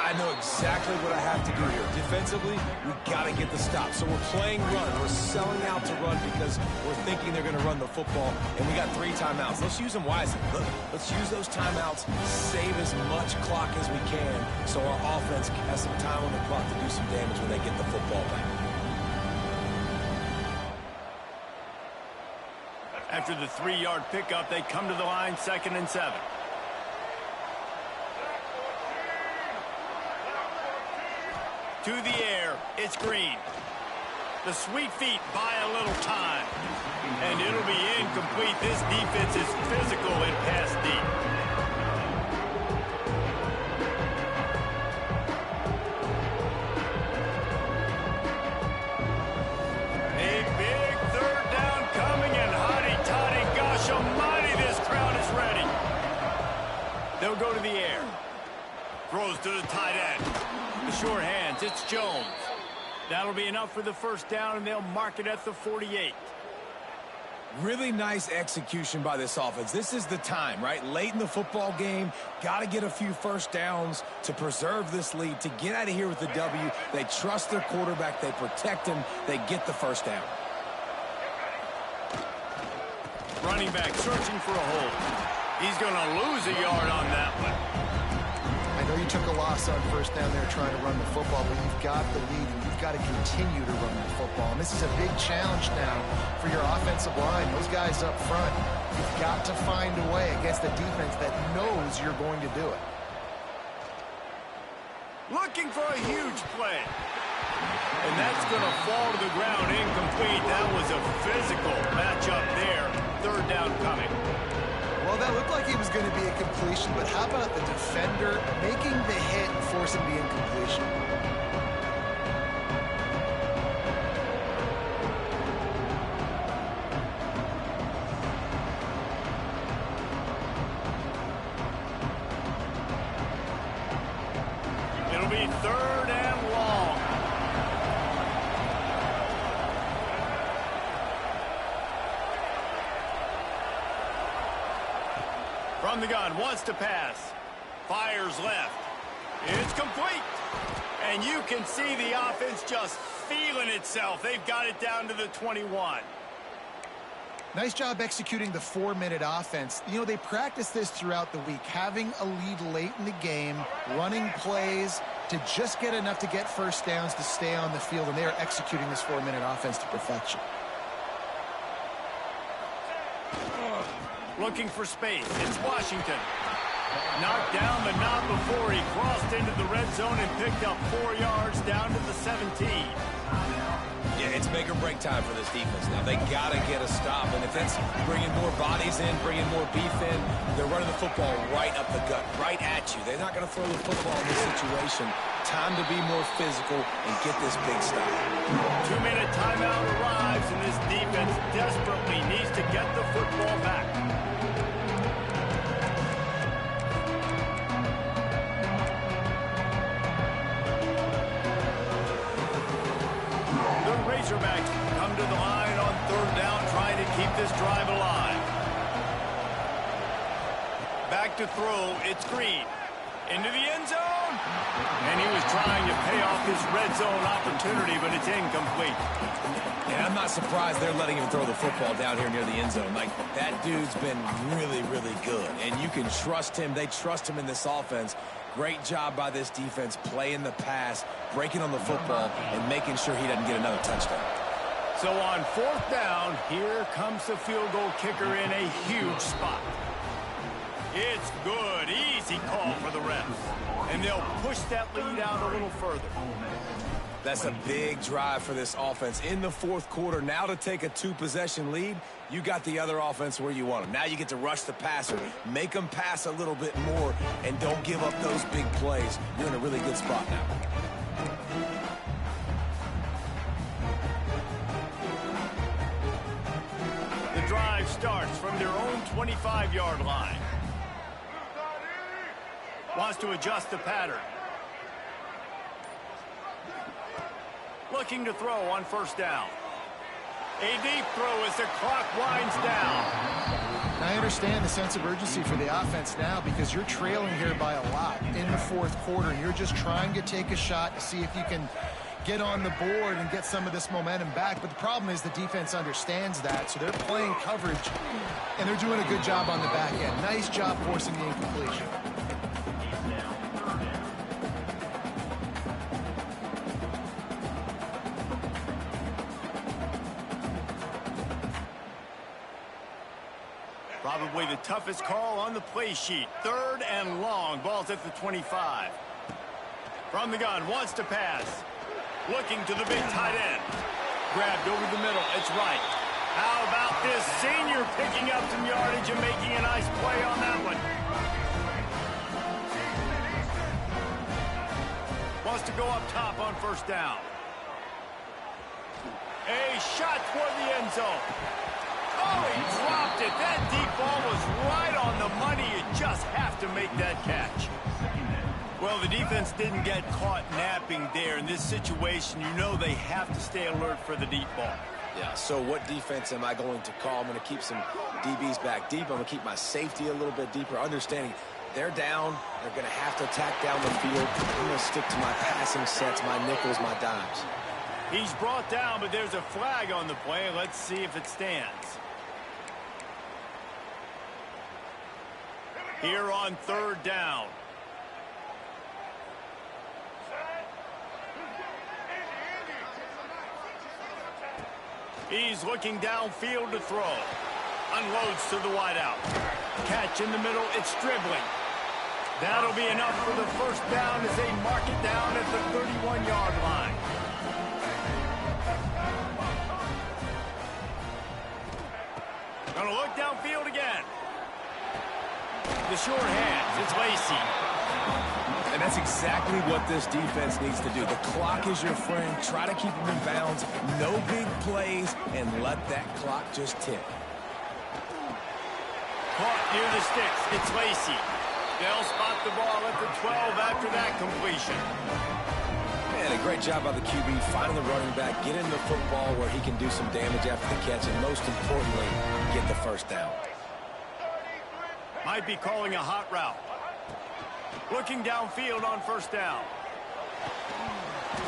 I know exactly what I have to do here. Defensively, we got to get the stop. So we're playing run. We're selling out to run because we're thinking they're going to run the football, and we got 3 timeouts. Let's use them wisely. Look, let's use those timeouts, save as much clock as we can so our offense has some time on the clock to do some damage when they get the football back. After the 3-yard pickup, they come to the line, 2nd and 7. To the air, it's Green. The sweet feet buy a little time. And it'll be incomplete. This defense is physical and pass deep. A big 3rd down coming, and hotty-toddy, gosh almighty, this crowd is ready. They'll go to the air. Throws to the tight end. The short hands, it's Jones. That'll be enough for the first down, and they'll mark it at the 48. Really nice execution by this offense. This is the time, right? Late in the football game, got to get a few first downs to preserve this lead, to get out of here with the W. They trust their quarterback. They protect him. They get the first down. Running back searching for a hole. He's going to lose a yard on that one. I know you took a loss on first down there trying to run the football, but you've got the lead, and you've got to continue to run the football. And this is a big challenge now for your offensive line. Those guys up front, you've got to find a way against a defense that knows you're going to do it. Looking for a huge play. And that's going to fall to the ground incomplete. That was a physical matchup there. 3rd down coming. Well, that looked like it was going to be a completion, but how about the defender making the hit and forcing the incompletion? It'll be 3rd and long. From the gun, wants to pass. Fires left. It's complete. And you can see the offense just feeling itself. They've got it down to the 21. Nice job executing the 4-minute offense. You know, they practice this throughout the week, having a lead late in the game, running plays to just get enough to get first downs to stay on the field, and they are executing this 4-minute offense to perfection. Looking for space. It's Washington. Knocked down, but not before he crossed into the red zone and picked up 4 yards down to the 17. Yeah, it's make or break time for this defense now. They got to get a stop, and if that's bringing more bodies in, bringing more beef in, they're running the football right up the gut, right at you. They're not going to throw the football in this situation. Time to be more physical and get this big stop. 2-minute timeout arrives, and this defense desperately needs to get the football back. Razorbacks come to the line on 3rd down, trying to keep this drive alive. Back to throw, it's Green. Into the end zone. And he was trying to pay off his red zone opportunity, but it's incomplete. And I'm not surprised they're letting him throw the football down here near the end zone. Like, that dude's been really, really good. And you can trust him. They trust him in this offense. Great job by this defense playing the pass, breaking on the football, and making sure he doesn't get another touchdown. So on 4th down, here comes the field goal kicker in a huge spot. It's good. Easy call for the refs. And they'll push that lead out a little further. That's a big drive for this offense in the fourth quarter. Now to take a 2-possession lead, you got the other offense where you want them. Now you get to rush the passer, make them pass a little bit more, and don't give up those big plays. You're in a really good spot now. The drive starts from their own 25-yard line. Wants to adjust the pattern. Looking to throw on first down. A deep throw as the clock winds down. I understand the sense of urgency for the offense now because you're trailing here by a lot in the fourth quarter. And you're just trying to take a shot to see if you can get on the board and get some of this momentum back. But the problem is the defense understands that, so they're playing coverage, and they're doing a good job on the back end. Nice job forcing the incompletion. Probably the toughest call on the play sheet. 3rd and long. Ball's at the 25. From the gun, wants to pass. Looking to the big tight end. Grabbed over the middle. It's right. How about this senior picking up some yardage and making a nice play on that one? Wants to go up top on first down. A shot toward the end zone. Oh, he dropped it. That deep ball was right on the money. You just have to make that catch. Well, the defense didn't get caught napping there. In this situation, you know they have to stay alert for the deep ball. Yeah, so what defense am I going to call? I'm going to keep some DBs back deep. I'm going to keep my safety a little bit deeper, understanding they're down. They're going to have to attack down the field. I'm going to stick to my passing sets, my nickels, my dimes. He's brought down, but there's a flag on the play. Let's see if it stands. Here on 3rd down. He's looking downfield to throw. Unloads to the wideout. Catch in the middle. It's dribbling. That'll be enough for the first down as they mark it down at the 31-yard line. Gonna look downfield again. The short hands. It's Lacey. And that's exactly what this defense needs to do. The clock is your friend. Try to keep them in bounds. No big plays, and let that clock just tick. Caught near the sticks. It's Lacey. They'll spot the ball at the 12 after that completion. Man, a great job by the QB, finding the running back, getting the football where he can do some damage after the catch, and most importantly, get the first down. Might be calling a hot route. Looking downfield on first down.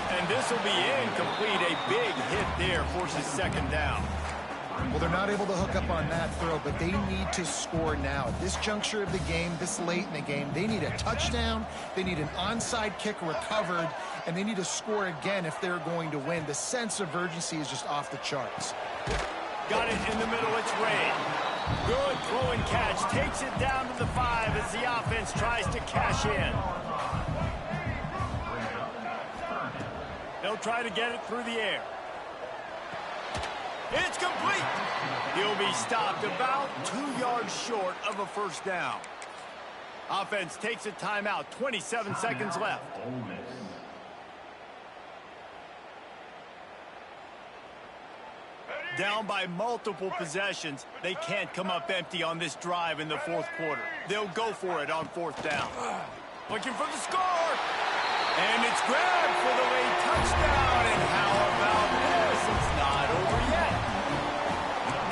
And this will be incomplete. A big hit there forces second down. Well, they're not able to hook up on that throw, but they need to score now. At this juncture of the game, this late in the game, they need a touchdown, they need an onside kick recovered, and they need to score again if they're going to win. The sense of urgency is just off the charts. Got it in the middle. It's Ray. Good throw and catch. Takes it down to the 5 as the offense tries to cash in. They'll try to get it through the air. It's complete. He'll be stopped about 2 yards short of a first down. Offense takes a timeout. 27 seconds left. Down by multiple possessions. They can't come up empty on this drive in the fourth quarter. They'll go for it on fourth down. Looking for the score. And it's grabbed for the late touchdown. And how about this? It's not over yet.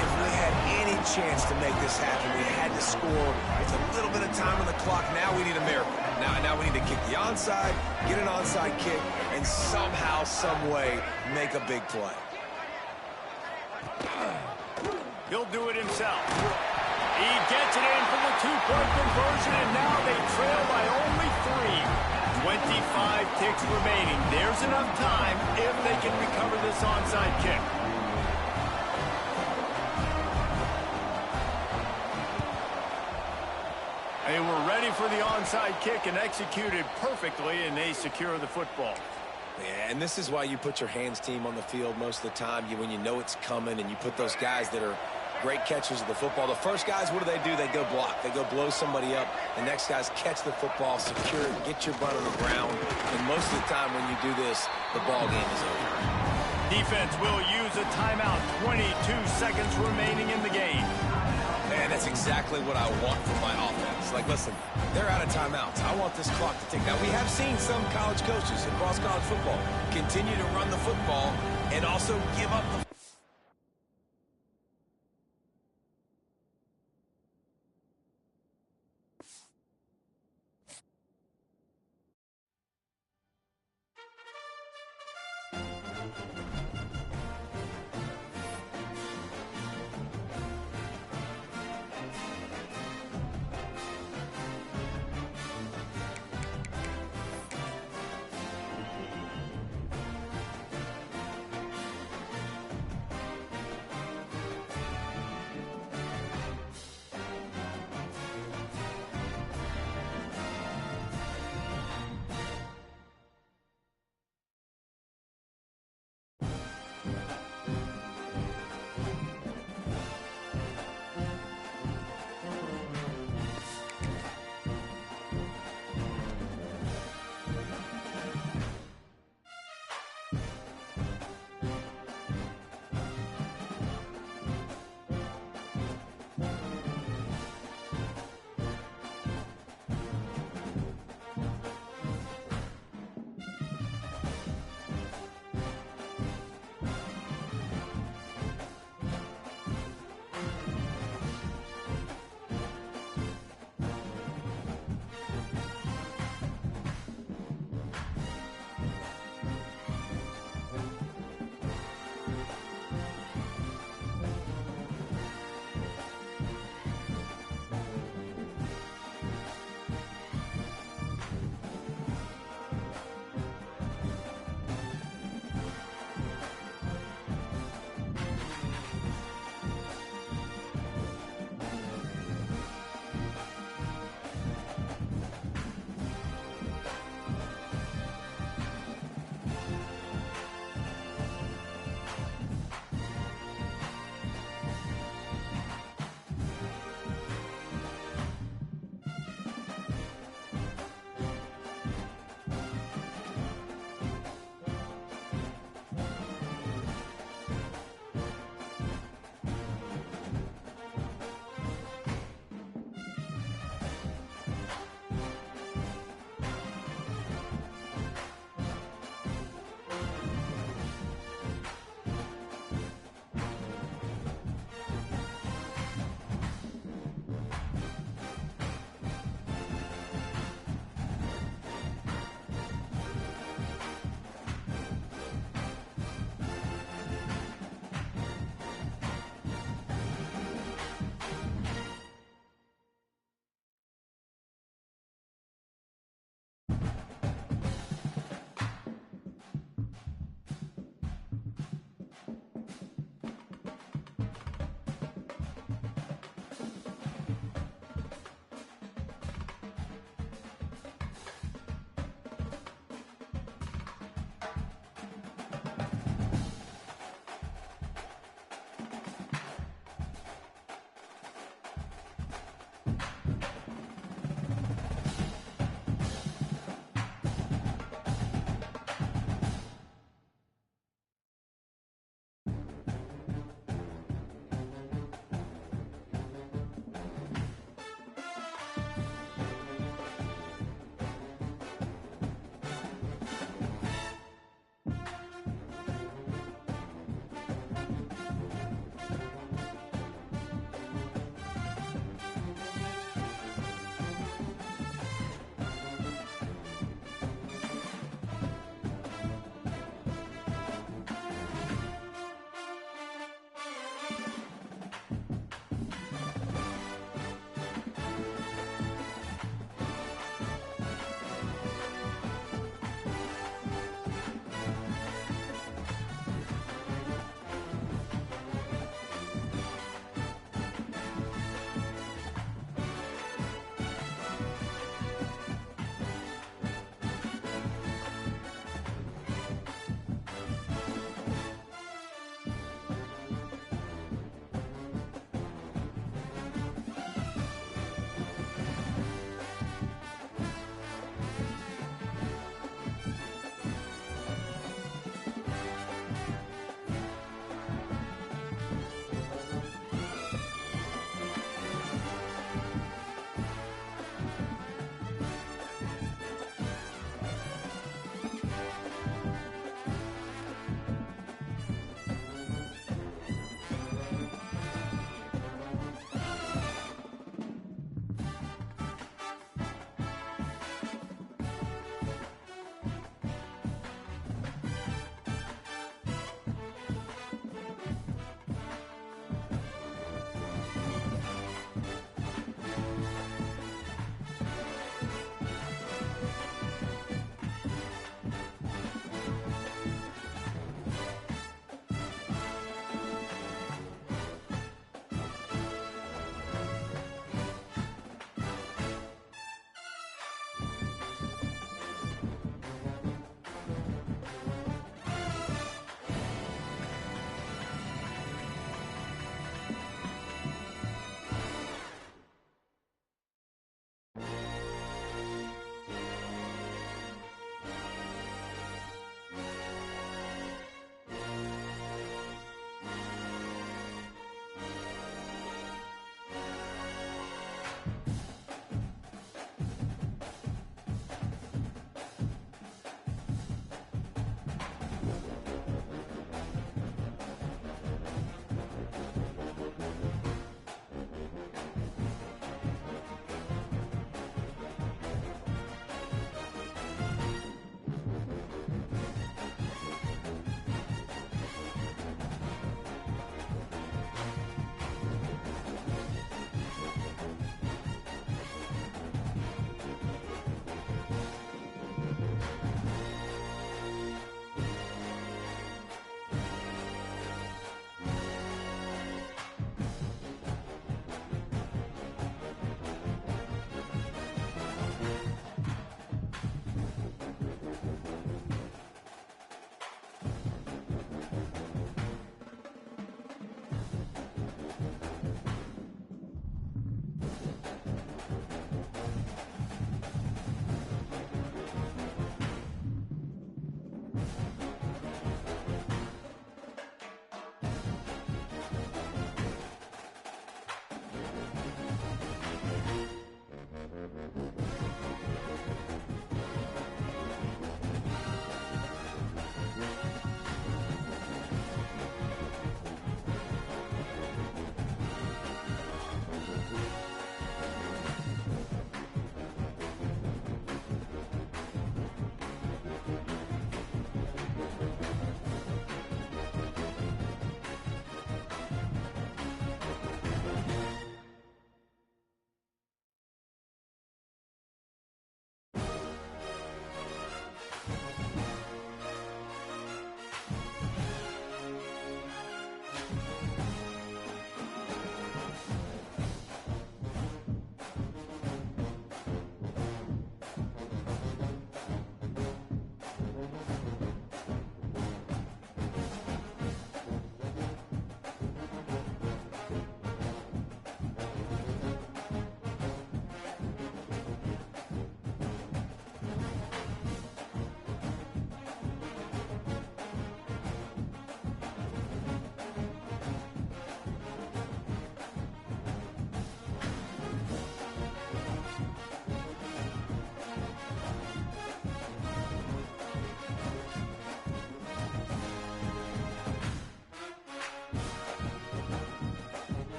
If we had any chance to make this happen, we had to score with a little bit of time on the clock. Now we need a miracle. Now we need to kick the onside, get an onside kick, and somehow, some way, make a big play. He'll do it himself. He gets it in for the two-point conversion, and now they trail by only 3. 25 ticks remaining. There's enough time if they can recover this onside kick. They were ready for the onside kick and executed perfectly, and they secure the football. Yeah, and this is why you put your hands team on the field most of the time. When you know it's coming, and you put those guys that are great catchers of the football. The first guys, what do? They go block. They go blow somebody up. The next guys catch the football, secure it, get your butt on the ground. And most of the time when you do this, the ball game is over. Defense will use a timeout. 22 seconds remaining in the game. Man, that's exactly what I want from my offense. Like, listen, they're out of timeouts. I want this clock to tick. Now, we have seen some college coaches across college football continue to run the football and also give up the